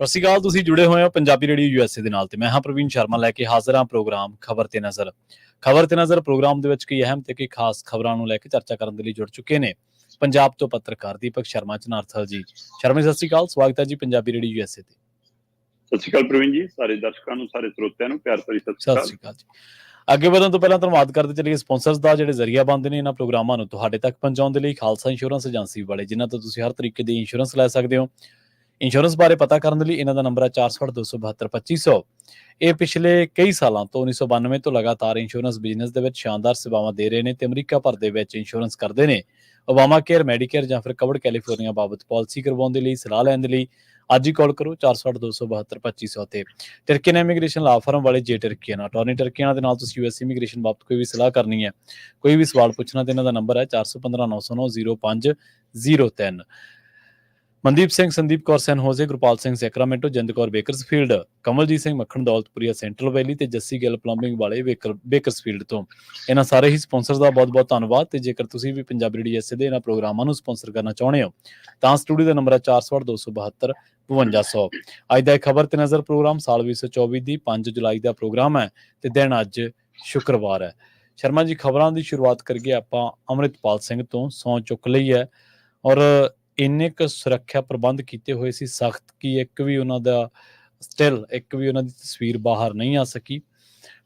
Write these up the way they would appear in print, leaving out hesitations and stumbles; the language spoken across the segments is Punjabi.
ਸਤਿ ਸ਼੍ਰੀ ਅਕਾਲ। ਤੁਸੀਂ ਜੁੜੇ ਹੋਏ ਹੋ ਪੰਜਾਬੀ ਰੇਡੀਓ ਯੂਐਸਏ ਦੇ ਨਾਲ ਤੇ ਮੈਂ ਹਾਂ ਪ੍ਰਵੀਨ ਸ਼ਰਮਾ ਲੈ ਕੇ ਹਾਜ਼ਰ ਹਾਂ ਪ੍ਰੋਗਰਾਮ ਖਬਰ ਤੇ ਨਜ਼ਰ। ਖਬਰ ਤੇ ਨਜ਼ਰ ਪ੍ਰੋਗਰਾਮ ਦੇ ਵਿੱਚ ਕਈ ਅਹਿਮ ਤੇ ਕਈ ਖਾਸ ਖਬਰਾਂ ਨੂੰ ਲੈ ਕੇ ਚਰਚਾ ਕਰਨ ਦੇ ਲਈ ਜੁੜ ਚੁੱਕੇ ਨੇ ਪੰਜਾਬ ਤੋਂ ਪੱਤਰਕਾਰ ਦੀਪਕ ਸ਼ਰਮਾ ਚਨਾਰਥਲ ਜੀ। ਸ਼ਰਮਾ ਸਤਿ ਸ਼੍ਰੀ ਅਕਾਲ, ਸਵਾਗਤ ਹੈ ਜੀ ਪੰਜਾਬੀ ਰੇਡੀਓ ਯੂਐਸਏ ਤੇ। ਸਤਿ ਸ਼੍ਰੀ ਅਕਾਲ ਪ੍ਰਵੀਨ ਜੀ, ਸਾਰੇ ਦਰਸ਼ਕਾਂ ਨੂੰ, ਸਾਰੇ ਸਰੋਤਿਆਂ ਨੂੰ ਪਿਆਰ ਭਰੀ ਸਤਿ ਸ਼੍ਰੀ ਅਕਾਲ ਜੀ। ਅੱਗੇ ਵਧਣ ਤੋਂ ਪਹਿਲਾਂ ਧੰਨਵਾਦ ਕਰਦੇ ਚੱਲੀਏ ਸਪਾਂਸਰਸ ਦਾ, ਜਿਹੜੇ ਜ਼ਰੀਆ ਬਣਦੇ ਨੇ ਇਹਨਾਂ ਪ੍ਰੋਗਰਾਮਾਂ ਨੂੰ ਤੁਹਾਡੇ ਤੱਕ ਪਹੁੰਚਾਉਣ ਦੇ ਲਈ। ਖਾਲਸਾ ਇੰਸ਼ੋਰੈਂਸ ਏਜੰਸੀ ਵਾਲੇ, ਜਿਨ੍ਹਾਂ ਤੋਂ ਤੁਸੀਂ ਹਰ ਤਰੀਕੇ ਦੀ ਇੰਸ਼ੋਰੈਂਸ ਲੈ ਸਕਦੇ ਹੋ। ਇੰਸ਼ੋਰੈਂਸ ਬਾਰੇ ਪਤਾ ਕਰਨ ਦੇ ਲਈ ਇਹਨਾਂ ਦਾ ਨੰਬਰ ਹੈ 468-272-2500। ਇਹ ਪਿਛਲੇ ਕਈ ਸਾਲਾਂ ਤੋਂ 1992 ਤੋਂ ਲਗਾਤਾਰ ਇੰਸ਼ੋਰੈਂਸ ਬਿਜ਼ਨਸ ਦੇ ਵਿੱਚ ਸ਼ਾਨਦਾਰ ਸੇਵਾਵਾਂ ਦੇ ਰਹੇ ਨੇ ਤੇ ਅਮਰੀਕਾ ਭਰ ਦੇ ਵਿੱਚ ਇੰਸ਼ੋਰੈਂਸ ਕਰਦੇ ਨੇ। ਓਬਾਮਾ ਕੇਅਰ, ਮੈਡੀਕੇਅਰ ਜਾਂ ਫਿਰ ਕਵਰਡ ਕੈਲੀਫੋਰਨੀਆ ਬਾਬਤ ਪਾਲਿਸੀ ਕਰਵਾਉਣ ਦੇ ਲਈ, ਸਲਾਹ ਲੈਣ ਦੇ ਲਈ ਅੱਜ ਹੀ ਕਾਲ ਕਰੋ 468-272-2500 ਤੇ। ਟਰਕੀਅਨ ਇਮੀਗ੍ਰੇਸ਼ਨ ਲਾ ਫਰਮ ਵਾਲੇ ਜੇ ਟਰਕੀਅਨ ਅਟਾਰਨੀ ਟਰਕੀਅਨ ਦੇ ਨਾਲ ਤੁਸੀਂ ਯੂਐਸ ਇਮੀਗ੍ਰੇਸ਼ਨ ਬਾਬਤ ਕੋਈ ਵੀ ਸਲਾਹ ਕਰਨੀ ਹੈ, ਕੋਈ ਵੀ ਸਵਾਲ ਪੁੱਛਣਾ, ਤੇ ਇਹਨਾਂ ਦਾ ਨੰਬਰ ਹੈ 415-909-0503। ਮਨਦੀਪ ਸਿੰਘ, ਸੰਦੀਪ ਕੌਰ ਸੈਨ ਹੋਜ਼ੇ, ਗੁਰਪਾਲ ਸਿੰਘ ਸੈਕਰਾਮੈਂਟੋ, ਜਿੰਦ ਕੌਰ ਬੇਕਰਸਫੀਲਡ, ਕਮਲਜੀਤ ਸਿੰਘ ਮੱਖਣ ਦੌਲਤਪੁਰੀਆ ਸੈਂਟਰਲ ਵੈਲੀ ਤੇ ਜੱਸੀ ਗਿੱਲ ਪਲੰਬਿੰਗ ਵਾਲੇ ਬੇਕਰਸਫੀਲਡ ਤੋਂ। ਇਹਨਾਂ ਸਾਰੇ ਹੀ ਸਪਾਂਸਰਸ ਦਾ ਬਹੁਤ ਬਹੁਤ ਧੰਨਵਾਦ। ਤੇ ਜੇਕਰ ਤੁਸੀਂ ਵੀ ਪੰਜਾਬੀ ਰੇਡੀਓ ਯੂਐਸਏ ਦੇ ਇਹਨਾਂ ਪ੍ਰੋਗਰਾਮਾਂ ਨੂੰ ਸਪਾਂਸਰ ਕਰਨਾ ਚਾਹੁੰਦੇ ਹੋ ਤਾਂ ਸਟੂਡੀਓ ਦਾ ਨੰਬਰ ਹੈ 468-272-5200। ਅੱਜ ਦਾ ਖਬਰ ਤੇ ਨਜ਼ਰ ਪ੍ਰੋਗਰਾਮ ਸਾਲ 2024 ਦੀ 5 ਜੁਲਾਈ ਦਾ ਪ੍ਰੋਗਰਾਮ ਹੈ ਤੇ ਦਿਨ ਅੱਜ ਸ਼ੁੱਕਰਵਾਰ ਹੈ। ਸ਼ਰਮਾ ਜੀ, ਖਬਰਾਂ ਦੀ ਸ਼ੁਰੂਆਤ ਕਰੀਏ ਆਪਾਂ ਅੰਮ੍ਰਿਤਪਾਲ ਸਿੰਘ ਤੋਂ। ਸਹੁੰ ਚੁੱਕ ਲਈ ਹੈ ਔਰ ਇੰਨੇ ਕੁ ਸੁਰੱਖਿਆ ਪ੍ਰਬੰਧ ਕੀਤੇ ਹੋਏ ਸੀ ਸਖਤ ਕਿ ਇੱਕ ਵੀ ਉਹਨਾਂ ਦੀ ਤਸਵੀਰ ਬਾਹਰ ਨਹੀਂ ਆ ਸਕੀ।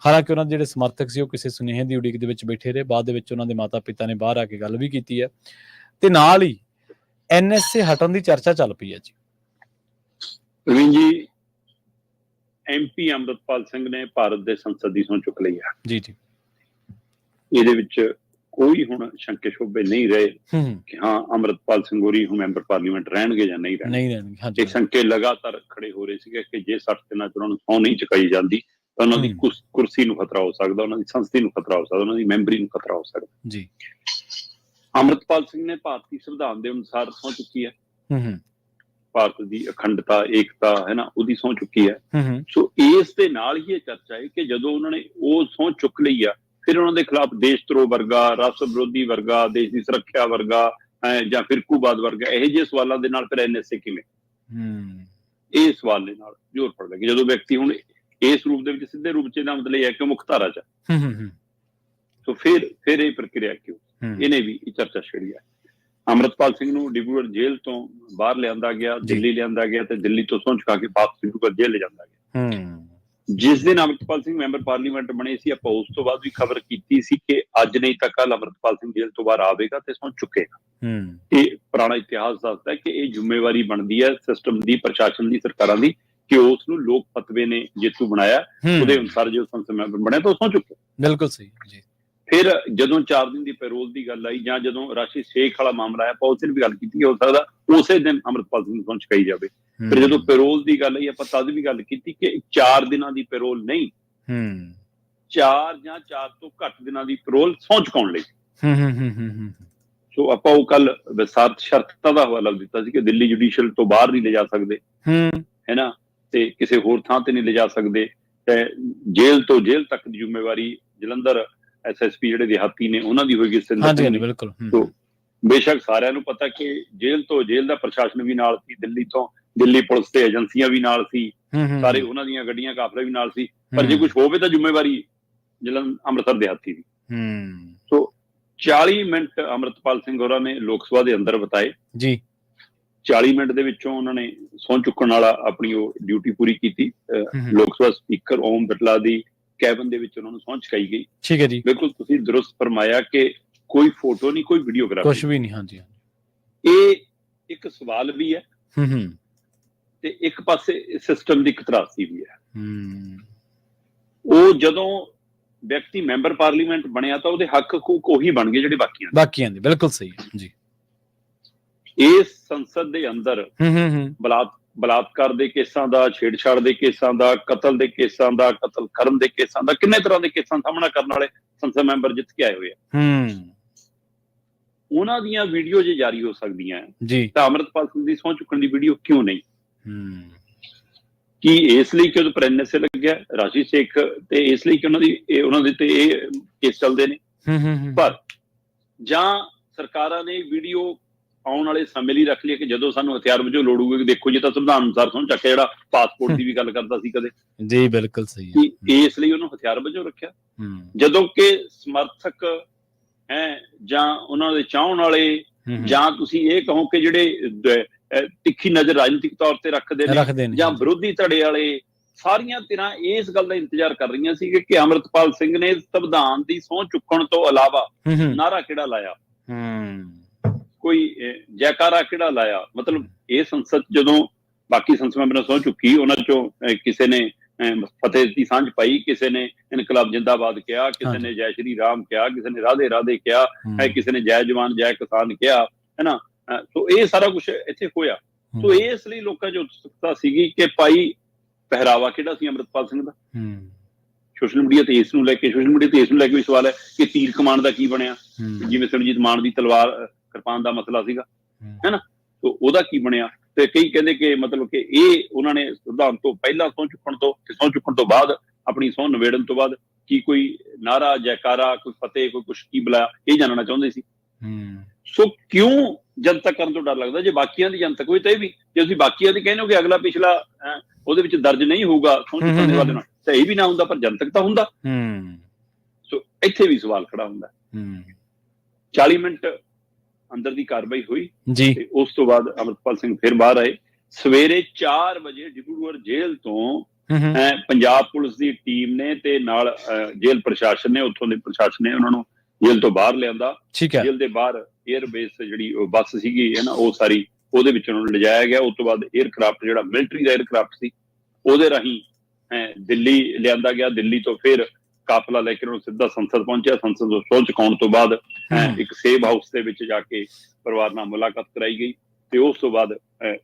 ਹਾਲਾਂਕਿ ਉਹਨਾਂ ਦੇ ਜਿਹੜੇ ਸਮਰਥਕ ਸੀ ਉਹ ਕਿਸੇ ਸੁਨੇਹੇ ਦੀ ਉਡੀਕ ਦੇ ਵਿੱਚ ਬੈਠੇ ਰਹੇ। ਬਾਅਦ ਦੇ ਵਿੱਚ ਉਹਨਾਂ ਦੇ ਮਾਤਾ ਪਿਤਾ ਨੇ ਬਾਹਰ ਆ ਕੇ ਗੱਲ ਵੀ ਕੀਤੀ ਹੈ ਤੇ ਨਾਲ ਹੀ ਐਨਐਸਏ ਹਟਣ ਦੀ ਚਰਚਾ ਚੱਲ ਪਈ ਹੈ ਜੀ। ਪ੍ਰਵੀਨ ਜੀ, ਐਮਪੀ ਅੰਮ੍ਰਿਤਪਾਲ ਸਿੰਘ ਨੇ ਭਾਰਤ ਦੇ ਸੰਸਦ ਦੀ ਸਹੁੰ ਚੁੱਕ ਲਈ ਹੈ ਜੀ ਜੀ। ਇਹਦੇ ਵਿੱਚ ਕੋਈ ਹੁਣ ਸ਼ੰਕੇ ਸ਼ੋਭੇ ਨਹੀਂ ਰਹੇ ਕਿ ਹਾਂ ਅੰਮ੍ਰਿਤਪਾਲ ਸਿੰਘ ਹੋਰੀ ਹੁਣ ਮੈਂਬਰ ਪਾਰਲੀਮੈਂਟ ਰਹਿਣਗੇ ਜਾਂ ਨਹੀਂ ਰਹਿਣਗੇ। ਇਹ ਸ਼ੰਕੇ ਲਗਾਤਾਰ ਖੜੇ ਹੋ ਰਹੇ ਸੀਗੇ ਕਿ ਜੇ 60 ਦਿਨਾਂ 'ਚ ਉਹਨਾਂ ਨੂੰ ਸਹੁੰ ਨਹੀਂ ਚੁਕਾਈ ਜਾਂਦੀ ਤਾਂ ਉਹਨਾਂ ਦੀ ਕੁਰਸੀ ਨੂੰ ਖਤਰਾ ਹੋ ਸਕਦਾ, ਉਹਨਾਂ ਦੀ ਸੰਸਦੀ ਨੂੰ ਖਤਰਾ ਹੋ ਸਕਦਾ, ਉਹਨਾਂ ਦੀ ਮੈਂਬਰੀ ਨੂੰ ਖਤਰਾ ਹੋ ਸਕਦਾ ਜੀ। ਅੰਮ੍ਰਿਤਪਾਲ ਸਿੰਘ ਨੇ ਭਾਰਤੀ ਸੰਵਿਧਾਨ ਦੇ ਅਨੁਸਾਰ ਸਹੁੰ ਚੁੱਕੀ ਹੈ। ਭਾਰਤ ਦੀ ਅਖੰਡਤਾ, ਏਕਤਾ ਹੈ ਨਾ, ਉਹਦੀ ਸਹੁੰ ਚੁੱਕੀ ਹੈ। ਸੋ ਇਸ ਦੇ ਨਾਲ ਹੀ ਇਹ ਚਰਚਾ ਹੈ ਕਿ ਜਦੋਂ ਉਹਨਾਂ ਨੇ ਉਹ ਸਹੁੰ ਚੁੱਕ ਲਈ ਆ, ਫਿਰ ਉਹਨਾਂ ਦੇ ਖਿਲਾਫ ਦੇਸ਼ ਧਰੋਹ ਵਰਗਾ, ਰਾਸ਼ਟਰ ਵਿਰੋਧੀ ਵਰਗਾ, ਦੇਸ਼ ਦੀ ਸੁਰੱਖਿਆ ਵਰਗਾ ਜਾਂ ਫਿਰਕੂਵਾਦ ਵਰਗਾ ਇਹੋ ਜਿਹੇ ਸਵਾਲਾਂ ਦੇ ਨਾਲ ਫਿਰ ਐਨਐਸਏ ਕਿਵੇਂ, ਇਹ ਸਵਾਲ ਦੇ ਨਾਲ ਜ਼ੋਰ ਫੜ ਲਿਆ ਕਿ ਜਦੋਂ ਵਿਅਕਤੀ ਹੁਣ ਇਸ ਰੂਪ ਦੇ ਵਿੱਚ, ਸਿੱਧੇ ਰੂਪ 'ਚ ਇਹਦਾ ਮਤਲਬ ਇਹ ਹੈ ਕਿ ਮੁੱਖ ਧਾਰਾ 'ਚ, ਸੋ ਫਿਰ ਇਹ ਪ੍ਰਕਿਰਿਆ ਕਿਉਂ, ਇਹਨੇ ਵੀ ਇਹ ਚਰਚਾ ਛੇੜੀ ਹੈ। ਅੰਮ੍ਰਿਤਪਾਲ ਸਿੰਘ ਨੂੰ ਡਿਬਰੂਗੜ੍ਹ ਜੇਲ੍ਹ ਤੋਂ ਬਾਹਰ ਲਿਆਂਦਾ ਗਿਆ, ਦਿੱਲੀ ਲਿਆਂਦਾ ਗਿਆ ਤੇ ਦਿੱਲੀ ਤੋਂ ਸਹੁੰ ਚੁਕਾ ਕੇ ਵਾਪਸ ਡਿਬਰੂਗੜ੍ਹ ਜੇਲ੍ਹ ਲਿਜਾਂਦਾ ਗਿਆ। ਜਿਸ ਦਿਨ ਅੰਮ੍ਰਿਤਪਾਲ ਸਿੰਘ ਮੈਂਬਰ ਪਾਰਲੀਮੈਂਟ ਬਣੇ ਸੀ, ਆਪਾਂ ਉਸ ਤੋਂ ਬਾਅਦ ਵੀ ਖਬਰ ਕੀਤੀ ਸੀ ਕਿ ਅੱਜ ਨਹੀਂ ਤਾਂ ਕੱਲ ਅੰਮ੍ਰਿਤਪਾਲ ਸਿੰਘ ਜੇਲ੍ਹ ਤੋਂ ਬਾਹਰ ਆਵੇਗਾ ਤੇ ਸਹੁੰ ਚੁੱਕੇਗਾ। ਇਹ ਪੁਰਾਣਾ ਇਤਿਹਾਸ ਦੱਸਦਾ ਹੈ ਕਿ ਇਹ ਜ਼ਿੰਮੇਵਾਰੀ ਬਣਦੀ ਹੈ ਸਿਸਟਮ ਦੀ, ਪ੍ਰਸ਼ਾਸਨ ਦੀ, ਸਰਕਾਰਾਂ ਦੀ ਕਿ ਉਸ ਨੂੰ ਲੋਕ ਫਤਵੇ ਨੇ ਜੇਤੂ ਬਣਾਇਆ, ਉਹਦੇ ਅਨੁਸਾਰ ਜੇ ਉਹ ਸੰਸਦ ਮੈਂਬਰ ਬਣਿਆ ਤਾਂ ਉਹ ਸਹੁੰ ਚੁੱਕੇ। ਬਿਲਕੁਲ ਸਹੀ ਜੀ। ਫਿਰ ਜਦੋਂ 4 ਦਿਨ ਦੀ ਪੈਰੋਲ ਦੀ ਗੱਲ ਆਈ ਜਾਂ ਜਦੋਂ ਰਾਸ਼ੀ ਸ਼ੇਖ ਵਾਲਾ ਮਾਮਲਾ ਆਇਆ, ਆਪਾਂ ਉਸ ਦਿਨ ਵੀ ਗੱਲ ਕੀਤੀ, ਹੋ ਸਕਦਾ ਉਸੇ ਦਿਨ ਅੰਮ੍ਰਿਤਪਾਲ ਸਿੰਘ ਨੂੰ ਸਹੁੰ ਚੁਕਾਈ ਜਾਵੇ। ਫਿਰ ਜਦੋਂ ਪੈਰੋਲ ਦੀ ਗੱਲ ਆਈ, ਆਪਾਂ ਤਦ ਵੀ ਗੱਲ ਕੀਤੀ ਕਿ 4 ਦਿਨਾਂ ਦੀ ਪੈਰੋਲ ਨਹੀਂ, 4 ਜਾਂ 4 ਤੋਂ ਘੱਟ ਦਿਨਾਂ ਦੀ ਪੈਰੋਲ ਸਹੁੰ ਚੁਕਾਉਣ ਲਈ। ਸੋ ਆਪਾਂ ਉਹ ਕੱਲ ਵਿਸਾਰਤ ਸ਼ਰਤਾਂ ਦਾ ਹਵਾਲਾ ਦਿੱਤਾ ਸੀ ਕਿ ਦਿੱਲੀ ਜੁਡੀਸ਼ੀਅਲ ਤੋਂ ਬਾਹਰ ਨਹੀਂ ਲਿਜਾ ਸਕਦੇ, ਹੈ ਨਾ, ਤੇ ਕਿਸੇ ਹੋਰ ਥਾਂ ਤੇ ਨਹੀਂ ਲਿਜਾ ਸਕਦੇ, ਤੇ ਜੇਲ੍ਹ ਤੋਂ ਜੇਲ੍ਹ ਤੱਕ ਦੀ ਜ਼ਿੰਮੇਵਾਰੀ ਜਲੰਧਰ ਐਸਐਸਪੀ ਜਿਹੜੇ ਦਿਹਾਤੀ ਨੇ ਉਹਨਾਂ ਦੀ ਹੋਏਗੀ। ਬਿਲਕੁਲ। ਬੇਸ਼ੱਕ ਸਾਰਿਆਂ ਨੂੰ ਪਤਾ ਕਿ ਜੇਲ੍ਹ ਤੋਂ ਜੇਲ੍ਹ ਦਾ ਪ੍ਰਸ਼ਾਸਨ ਵੀ ਨਾਲ ਸੀ, ਦਿੱਲੀ ਤੋਂ ਦਿੱਲੀ ਪੁਲਿਸ ਤੇ ਏਜੰਸੀਆਂ ਵੀ ਨਾਲ ਸੀ, ਸਾਰੇ ਉਹਨਾਂ ਦੀਆਂ ਗੱਡੀਆਂ ਕਾਫਲੇ ਵੀ ਨਾਲ ਸੀ, ਪਰ ਜੇ ਕੁਛ ਹੋਵੇ ਤਾਂ ਜ਼ਿੰਮੇਵਾਰੀ ਅੰਮ੍ਰਿਤਸਰ ਦਿਹਾਤੀ ਦੀ। ਸੋ 40 ਮਿੰਟ ਅੰਮ੍ਰਿਤਪਾਲ ਸਿੰਘ ਹੋਰਾਂ ਨੇ ਲੋਕ ਸਭਾ ਦੇ ਅੰਦਰ ਬਿਤਾਏ ਜੀ। 40 ਮਿੰਟ ਦੇ ਵਿੱਚੋਂ ਉਹਨਾਂ ਨੇ ਸਹੁੰ ਚੁੱਕਣ ਵਾਲਾ ਆਪਣੀ ਉਹ ਡਿਊਟੀ ਪੂਰੀ ਕੀਤੀ। ਲੋਕ ਸਭਾ ਸਪੀਕਰ ਓਮ ਬਿਰਲਾ ਦੀ ਕੈਬਨ ਦੇ ਵਿੱਚ ਉਹਨਾਂ ਨੂੰ ਸਹੁੰ ਚੁਕਾਈ ਗਈ। ਠੀਕ ਹੈ ਜੀ। ਬਿਲਕੁਲ ਤੁਸੀਂ ਦਰੁਸਤ ਫਰਮਾਇਆ ਕਿ ਕੋਈ ਫੋਟੋ ਨਹੀਂ, ਕੋਈ ਵੀਡੀਓਗ੍ਰਾਫੀ, ਕੁਛ ਵੀ ਨਹੀਂ। ਹਾਂਜੀ, ਇਹ ਇੱਕ ਸਵਾਲ ਵੀ ਹੈ ਤੇ ਇੱਕ ਪਾਸੇ ਸਿਸਟਮ ਦੀ ਤਰਾਸਦੀ ਵੀ ਹੈ। ਉਹ ਜਦੋਂ ਵਿਅਕਤੀ ਮੈਂਬਰ ਪਾਰਲੀਮੈਂਟ ਬਣਿਆ ਤਾਂ ਉਹਦੇ ਹੱਕ ਹਕੂਕ ਉਹੀ ਬਣ ਗਏ ਜਿਹੜੇ ਬਾਕੀਆਂ ਦੇ। ਬਿਲਕੁਲ ਸਹੀ ਜੀ। ਇਸ ਸੰਸਦ ਦੇ ਅੰਦਰ ਬਲਾਤਕਾਰ ਦੇ ਕੇਸਾਂ ਦਾ, ਛੇੜਛਾੜ ਦੇ ਕੇਸਾਂ ਦਾ, ਕਤਲ ਦੇ ਕੇਸਾਂ ਦਾ, ਕਤਲ ਕਰਨ ਦੇ ਕੇਸਾਂ ਦਾ, ਕਿੰਨੇ ਤਰ੍ਹਾਂ ਦੇ ਕੇਸਾਂ ਸਾਹਮਣਾ ਕਰਨ ਵਾਲੇ ਸੰਸਦ ਮੈਂਬਰ ਜਿੱਤ ਕੇ ਆਏ ਹੋਏ ਆ। ਉਹਨਾਂ ਦੀਆਂ ਵੀਡੀਓ ਜੇ ਜਾਰੀ ਹੋ ਸਕਦੀਆਂ ਤਾਂ ਅੰਮ੍ਰਿਤਪਾਲ ਸਿੰਘ ਦੀ ਸਹੁੰ ਚੁੱਕਣ ਦੀ ਵੀਡੀਓ ਕਿਉਂ ਨਹੀਂ? ਕੀ ਇਸ ਲਈ ਕਿ ਉਹਦੇ ਪਰ ਐਨਐਸਏ ਲੱਗਿਆ ਰਾਸ਼ੀ ਸ਼ੇਖ ਤੇ ਇਸ ਲਈ ਕਿ ਉਹਨਾਂ ਦੇ ਤੇ ਇਹ ਕੇਸ ਚੱਲਦੇ ਨੇ, ਪਰ ਜਾਂ ਸਰਕਾਰਾਂ ਨੇ ਵੀਡੀਓ ਆਉਣ ਵਾਲੇ ਸਮੇਂ ਲਈ ਰੱਖ ਲਈਏ ਕਿ ਜਦੋਂ ਸਾਨੂੰ ਹਥਿਆਰ ਵਜੋਂ ਲੋੜ ਹੋਊਗੀ, ਦੇਖੋ ਜੇ ਤਾਂ ਸੰਵਿਧਾਨ ਅਨੁਸਾਰ ਸਹੁੰ ਚੱਕਿਆ, ਜਿਹੜਾ ਪਾਸਪੋਰਟ ਦੀ ਵੀ ਗੱਲ ਕਰਦਾ ਸੀ ਕਦੇ, ਜੀ ਬਿਲਕੁਲ ਸਹੀ ਹੈ, ਇਸ ਲਈ ਉਹਨੂੰ ਹਥਿਆਰ ਵਜੋਂ ਰੱਖਿਆ। ਜਦੋਂ ਕਿ ਸਮਰਥਕ ਹੈ ਜਾਂ ਉਹਨਾਂ ਦੇ ਚਾਹਣ ਵਾਲੇ, ਜਾਂ ਤੁਸੀਂ ਇਹ ਕਹੋ ਕਿ ਜਿਹੜੇ ਤਿੱਖੀ ਨਜ਼ਰ ਰਾਜਨੀਤਿਕ ਤੌਰ ਤੇ ਰੱਖਦੇ ਨੇ, ਜਾਂ ਵਿਰੋਧੀ ਧੜੇ ਵਾਲੇ, ਸਾਰੀਆਂ ਧਿਰਾਂ ਇਸ ਗੱਲ ਦਾ ਇੰਤਜ਼ਾਰ ਕਰ ਰਹੀਆਂ ਸੀ ਕਿ ਅੰਮ੍ਰਿਤਪਾਲ ਸਿੰਘ ਨੇ ਸੰਵਿਧਾਨ ਦੀ ਸਹੁੰ ਚੁੱਕਣ ਤੋਂ ਇਲਾਵਾ ਨਾਅਰਾ ਕਿਹੜਾ ਲਾਇਆ, ਕੋਈ ਜੈਕਾਰਾ ਕਿਹੜਾ ਲਾਇਆ। ਮਤਲਬ ਇਹ ਸੰਸਦ ਜਦੋਂ ਬਾਕੀ ਸੰਸਦ ਮੈਂਬਰਾਂ ਸਹੁੰ ਚੁੱਕੀ, ਉਹਨਾਂ ਚੋਂ ਕਿਸੇ ਨੇ ਫਤਿਹ ਦੀ ਸਾਂਝ ਪਾਈ, ਕਿਸੇ ਨੇ ਇਨਕਲਾਬ ਜਿੰਦਾਬਾਦ ਕਿਹਾ, ਕਿਸੇ ਨੇ ਜੈ ਸ਼੍ਰੀ ਰਾਮ ਕਿਹਾ, ਕਿਸੇ ਨੇ ਰਾਧੇ ਰਾਧੇ ਕਿਹਾ, ਕਿਸੇ ਨੇ ਜੈ ਜਵਾਨ ਜੈ ਕਿਸਾਨ ਕਿਹਾ, ਹੈਨਾ। ਸੋ ਇਹ ਸਾਰਾ ਕੁਛ ਇੱਥੇ ਹੋਇਆ। ਸੋ ਇਸ ਲਈ ਲੋਕਾਂ 'ਚ ਉਤਸੁਕਤਾ ਸੀਗੀ ਕਿ ਭਾਈ ਪਹਿਰਾਵਾ ਕਿਹੜਾ ਸੀ ਅੰਮ੍ਰਿਤਪਾਲ ਸਿੰਘ ਦਾ। ਸੋਸ਼ਲ ਮੀਡੀਆ ਤੇ ਇਸ ਨੂੰ ਲੈ ਕੇ ਵੀ ਸਵਾਲ ਹੈ ਕਿ ਤੀਰ ਕਮਾਨ ਦਾ ਕੀ ਬਣਿਆ, ਜਿਵੇਂ ਸਿਮਰਜੀਤ ਮਾਨ ਦੀ ਤਲਵਾਰ ਕਿਰਪਾਨ ਦਾ ਮਸਲਾ ਸੀਗਾ, ਹੈਨਾ। ਸੋ ਉਹਦਾ ਕੀ ਬਣਿਆ। ਤੇ ਕਈ ਕਹਿੰਦੇ ਕਿ ਮਤਲਬ ਕਿ ਇਹ ਉਹਨਾਂ ਨੇ ਸੰਵਿਧਾਨ ਤੋਂ ਪਹਿਲਾਂ ਸਹੁੰ ਚੁੱਕਣ ਤੋਂ ਬਾਅਦ, ਆਪਣੀ ਸਹੁੰ ਨਿਬੇੜਨ ਤੋਂ ਬਾਅਦ ਕੀ ਕੋਈ ਨਾਅਰਾ, ਜੈਕਾਰਾ, ਕੋਈ ਫਤਿਹ, ਕੋਈ ਕੁਛ ਕੀ ਬੁਲਾਇਆ, ਇਹ ਜਾਣਨਾ ਚਾਹੁੰਦੇ ਸੀ। ਸੋ ਕਿਉਂ ਜਨਤਕ ਕਰਨ ਤੋਂ ਡਰ ਲੱਗਦਾ? ਜੇ ਬਾਕੀਆਂ ਦੀ ਜਨਤਕ ਹੋਈ ਤਾਂ ਇਹ ਵੀ, ਜੇ ਤੁਸੀਂ ਬਾਕੀਆਂ ਦੀ ਕਹਿੰਦੇ ਹੋ ਕਿ ਅਗਲਾ ਪਿਛਲਾ ਉਹਦੇ ਵਿੱਚ ਦਰਜ ਨਹੀਂ ਹੋਊਗਾ ਸਹੁੰ ਚੁੱਕਣ ਦੇ ਵਾਲੇ ਨਾਲ, ਤਾਂ ਇਹ ਵੀ ਨਾ ਹੁੰਦਾ, ਪਰ ਜਨਤਕ ਤਾਂ ਹੁੰਦਾ। ਸੋ ਇੱਥੇ ਵੀ ਸਵਾਲ ਖੜਾ ਹੁੰਦਾ। 40 ਮਿੰਟ ਅੰਦਰ ਦੀ ਕਾਰਵਾਈ ਹੋਈ ਤੇ ਉਸ ਤੋਂ ਬਾਅਦ ਅੰਮ੍ਰਿਤਪਾਲ ਸਿੰਘ ਫਿਰ ਬਾਹਰ ਆਏ। ਸਵੇਰੇ 4 ਵਜੇ ਡਿਬਰੂਗੜ੍ਹ ਜੇਲ੍ਹ ਤੋਂ ਪੰਜਾਬ ਪੁਲਿਸ ਦੀ ਟੀਮ ਨੇ ਤੇ ਨਾਲ ਜੇਲ੍ਹ ਪ੍ਰਸ਼ਾਸਨ ਨੇ, ਉੱਥੋਂ ਦੇ ਪ੍ਰਸ਼ਾਸਨ ਨੇ ਉਹਨਾਂ ਨੂੰ ਜੇਲ੍ਹ ਤੋਂ ਬਾਹਰ ਲਿਆਂਦਾ। ਜੇਲ੍ਹ ਦੇ ਬਾਹਰ 에ਅਰਬੇਸ ਜਿਹੜੀ ਬੱਸ ਸੀਗੀ ਹੈ ਨਾ, ਉਹ ਸਾਰੀ ਉਹਦੇ ਵਿੱਚ ਉਹਨਾਂ ਨੂੰ ਲਿਜਾਇਆ ਗਿਆ। ਉਸ ਤੋਂ ਬਾਅਦ 에ਅਰਕ੍ਰਾਫਟ, ਜਿਹੜਾ ਮਿਲਟਰੀ ਦਾ 에ਅਰਕ੍ਰਾਫਟ ਸੀ, ਉਹਦੇ ਰਾਹੀਂ ਦਿੱਲੀ ਲਿਆਂਦਾ ਗਿਆ। ਦਿੱਲੀ ਤੋਂ ਫਿਰ ਕਾਫਲਾ ਲੈ ਕੇ ਉਹਨੂੰ ਸਿੱਧਾ ਸੰਸਦ ਪਹੁੰਚਿਆ। ਸੰਸਦ ਤੋਂ ਸਹੁੰ ਚੁਕਾਉਣ ਤੋਂ ਬਾਅਦ ਇੱਕ ਸੇਵ ਹਾਊਸ ਦੇ ਵਿੱਚ ਜਾ ਕੇ ਪਰਿਵਾਰ ਨਾਲ ਮੁਲਾਕਾਤ ਕਰਾਈ ਗਈ ਤੇ ਉਸ ਤੋਂ ਬਾਅਦ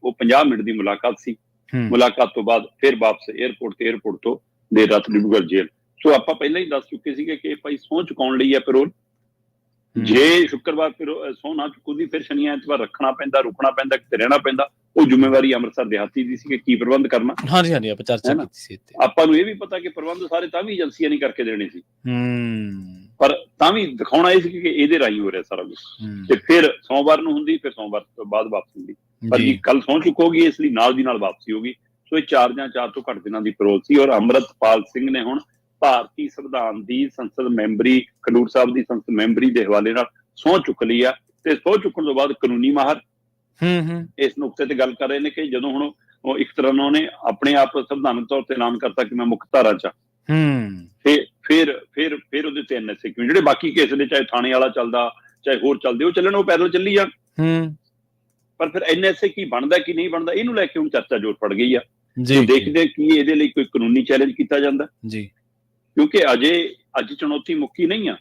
ਉਹ 50 ਮਿੰਟ ਦੀ ਮੁਲਾਕਾਤ ਸੀ। ਮੁਲਾਕਾਤ ਤੋਂ ਬਾਅਦ ਫਿਰ ਵਾਪਸ 에ਅਰਪੋਰਟ ਤੇ, 에ਅਰਪੋਰਟ ਤੋਂ ਦੇਰ ਰਾਤ ਡਿਬਰੂਗੜ੍ਹ ਜੇਲ੍ਹ। ਸੋ ਆਪਾਂ ਪਹਿਲਾਂ ਹੀ ਦੱਸ ਚੁੱਕੇ ਸੀਗੇ ਕਿ ਭਾਈ ਸਹੁੰ ਚੁਕਾਉਣ ਲਈ ਹੈ ਪੈਰੋਲ। ਜੇ ਸ਼ੁੱਕਰਵਾਰ ਸਹੁੰ ਨਾ ਚੁੱਕੂਦੀ, ਫਿਰ ਸ਼ਨੀ ਐਤਵਾਰ ਰੱਖਣਾ ਪੈਂਦਾ, ਰੁਕਣਾ ਪੈਂਦਾ, ਕਿਤੇ ਰਹਿਣਾ ਪੈਂਦਾ। ਉਹ ਜ਼ਿੰਮੇਵਾਰੀ ਅੰਮ੍ਰਿਤਸਰ ਦਿਹਾਤੀ ਦੀ ਸੀ ਕਿ ਕੀ ਪ੍ਰਬੰਧ ਕਰਨਾ। ਹਾਂਜੀ, ਆਪਾਂ ਚਰਚਾ ਕੀਤੀ ਸੀ। ਆਪਾਂ ਨੂੰ ਇਹ ਵੀ ਪਤਾ ਕਿ ਪ੍ਰਬੰਧ ਸਾਰੇ ਤਾਂ ਵੀ ਏਜੰਸੀਆਂ ਨਹੀਂ ਕਰਕੇ ਦੇਣੇ ਸੀ, ਪਰ ਤਾਂ ਵੀ ਦਿਖਾਉਣਾ ਇਹ ਸੀ ਕਿ ਇਹਦੇ ਰਾਹੀਂ ਹੋ ਰਿਹਾ ਸਾਰਾ ਕੁਝ। ਤੇ ਫਿਰ ਸੋਮਵਾਰ ਨੂੰ ਹੁੰਦੀ, ਫਿਰ ਸੋਮਵਾਰ ਤੋਂ ਬਾਅਦ ਵਾਪਸੀ ਹੁੰਦੀ। ਪਰ ਜੀ ਕੱਲ ਸਹੁੰ ਚੁੱਕੋਗੀ, ਇਸ ਲਈ ਨਾਲ ਦੀ ਨਾਲ ਵਾਪਸੀ ਹੋਗੀ। ਸੋ ਇਹ 4 ਜਾਂ 4 ਤੋਂ ਘੱਟ ਦਿਨਾਂ ਦੀ ਪੈਰੋਲ ਸੀ। ਔਰ ਅੰਮ੍ਰਿਤਪਾਲ ਸਿੰਘ ਨੇ ਹੁਣ ਭਾਰਤੀ ਸੰਵਿਧਾਨ ਦੀ ਸੰਸਦ ਮੈਂਬਰੀ, ਖਡੂਰ ਸਾਹਿਬ ਦੀ ਸੰਸਦ ਮੈਂਬਰੀ ਦੇ ਹਵਾਲੇ ਨਾਲ ਸਹੁੰ ਚੁੱਕ ਲਈ ਆ। ਤੇ ਸਹੁੰ ਚੁੱਕਣ ਤੋਂ ਬਾਅਦ ਕਾਨੂੰਨੀ ਮਾਹਰ ਇਸ ਨੁਕਤੇ ਤੇ ਗੱਲ ਕਰ ਰਹੇ ਨੇ ਕਿ ਜਦੋਂ ਹੁਣ ਉਹ ਇੱਕ ਤਰ੍ਹਾਂ ਨਾਲ ਉਹਨੇ ਆਪਣੇ ਆਪ ਸੰਵਿਧਾਨਕ ਤੌਰ ਤੇ ਐਲਾਨ ਕਰਤਾ ਕਿ ਮੈਂ ਮੁੱਖ ਧਾਰਾ ਚ, ਫਿਰ ਉਹਦੇ ਤੇ NSA ਕਿਉਂ, ਜਿਹੜੇ ਬਾਕੀ ਕੇਸ ਨੇ, ਚਾਹੇ ਥਾਣੇ ਵਾਲਾ ਚੱਲਦਾ, ਚਾਹੇ ਹੋਰ ਚੱਲਦੇ, ਉਹ ਚੱਲਣ, ਉਹ ਪੈਰਲ ਚੱਲੀ ਜਾਣ। ਪਰ ਫਿਰ NSA ਕੀ ਬਣਦਾ ਕੀ ਨਹੀਂ ਬਣਦਾ, ਇਹਨੂੰ ਲੈ ਕੇ ਹੁਣ ਚਰਚਾ ਜ਼ੋਰ ਫੜ ਗਈ ਆ। ਦੇਖਦੇ ਕੀ ਇਹਦੇ ਲਈ ਕੋਈ ਕਾਨੂੰਨੀ ਚੈਲੰਜ ਕੀਤਾ ਜਾਂਦਾ, ਕਿਉਂਕਿ ਅੱਜ ਚੁਣੌਤੀ ਮੁੱਕੀ ਨਹੀਂ ਆ।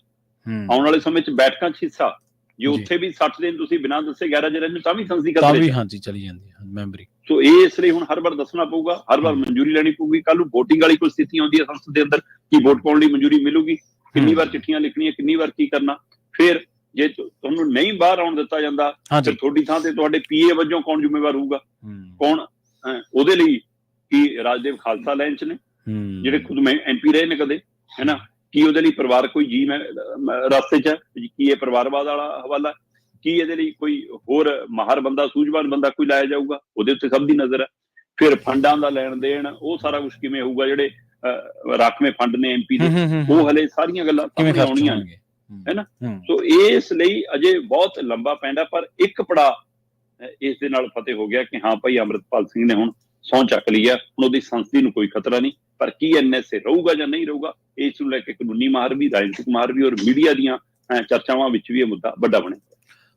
ਆਉਣ ਵਾਲੇ ਸਮੇਂ 'ਚ ਬੈਠਕਾਂ 'ਚ ਹਿੱਸਾ, ਜੇ ਉੱਥੇ ਵੀ 60 ਦਿਨ ਤੁਸੀਂ ਬਿਨਾਂ ਦੱਸੇ ਗੈਰ ਹਾਜ਼ਰ ਰਹਿੰਦੇ ਤਾਂ ਵੀ ਸੰਸਦੀ ਕਰਦੇ ਚਲੀ ਜਾਂਦੀ ਹੈ ਮੈਂਬਰੀ। ਸੋ ਇਸ ਲਈ ਹੁਣ ਹਰ ਵਾਰ ਦੱਸਣਾ ਪਊਗਾ, ਹਰ ਵਾਰ ਮਨਜ਼ੂਰੀ ਲੈਣੀ ਪਊਗੀ। ਕੱਲ ਨੂੰ VOTING ਵਾਲੀ ਕੋਈ ਸਥਿਤੀ ਆਉਂਦੀ ਹੈ ਸੰਸਦ ਦੇ ਅੰਦਰ, ਕੀ ਵੋਟ ਪਾਉਣ ਲਈ ਮਨਜ਼ੂਰੀ ਮਿਲੂਗੀ, ਕਿੰਨੀ ਵਾਰ ਚਿੱਠੀਆਂ ਲਿਖਣੀਆਂ, ਕਿੰਨੀ ਵਾਰ ਕੀ ਕਰਨਾ। ਫਿਰ ਜੇ ਤੁਹਾਨੂੰ ਨਹੀਂ ਬਾਹਰ ਆਉਣ ਦਿੱਤਾ ਜਾਂਦਾ, ਫਿਰ ਤੁਹਾਡੀ ਥਾਂ ਤੇ ਤੁਹਾਡੇ PA ਵਜੋਂ ਕੌਣ ਜ਼ਿੰਮੇਵਾਰ ਹੋਊਗਾ, ਕੌਣ ਉਹਦੇ ਲਈ? ਕੀ ਰਾਜਦੇਵ ਖਾਲਸਾ ਲਾਈਨ 'ਚ ਨੇ, ਜਿਹੜੇ ਖੁਦ MP ਰਹੇ ਨੇ ਕਦੇ, ਹੈ ਨਾ? ਕੀ ਉਹਦੇ ਲਈ ਪਰਿਵਾਰ ਕੋਈ ਜੀ ਰਸਤੇ 'ਚ, ਕੀ ਇਹ ਪਰਿਵਾਰਵਾਦ ਵਾਲਾ ਹਵਾਲਾ? ਕੀ ਇਹਦੇ ਲਈ ਕੋਈ ਹੋਰ ਮਾਹਰ ਬੰਦਾ, ਸੂਝਵਾਨ ਬੰਦਾ ਕੋਈ ਲਾਇਆ ਜਾਊਗਾ? ਉਹਦੇ ਉੱਤੇ ਸਭ ਦੀ ਨਜ਼ਰ ਹੈ। ਫਿਰ ਫੰਡਾਂ ਦਾ ਲੈਣ ਦੇਣ, ਉਹ ਸਾਰਾ ਕੁਛ ਕਿਵੇਂ ਹੋਊਗਾ? ਜਿਹੜੇ ਰਾਖਵੇਂ ਫੰਡ ਨੇ MP ਦੇ, ਉਹ ਹਲੇ ਸਾਰੀਆਂ ਗੱਲਾਂ ਕਿਵੇਂ ਆਉਣੀਆਂ ਨੇ, ਹੈ ਨਾ? ਸੋ ਇਸ ਲਈ ਅਜੇ ਬਹੁਤ ਲੰਬਾ ਪੈਂਦਾ, ਪਰ ਇੱਕ ਪੜਾਅ ਇਸ ਦੇ ਨਾਲ ਫਤਿਹ ਹੋ ਗਿਆ ਕਿ ਹਾਂ ਭਾਈ ਅੰਮ੍ਰਿਤਪਾਲ ਸਿੰਘ ਨੇ ਹੁਣ ਸਹੁੰ ਚੱਕ ਲਈ ਆ। ਹੁਣ ਉਹਦੀ ਸੰਸਦੀ ਨੂੰ ਕੋਈ ਖਤਰਾ ਨਹੀਂ। ਪਰ ਕੀ NSA ਰਹੂਗਾ ਜਾਂ ਨਹੀਂ ਰਹੂਗਾ, ਇਸ ਨੂੰ ਲੈ ਕੇ ਕਾਨੂੰਨੀ ਮਾਹਰ ਵੀ, ਰਾਜਨੀਤਿਕ ਮਾਹਰ ਵੀ, ਔਰ ਮੀਡੀਆ ਦੀਆਂ ਚਰਚਾਵਾਂ ਵਿੱਚ ਵੀ ਇਹ ਮੁੱਦਾ ਵੱਡਾ ਬਣਿਆ।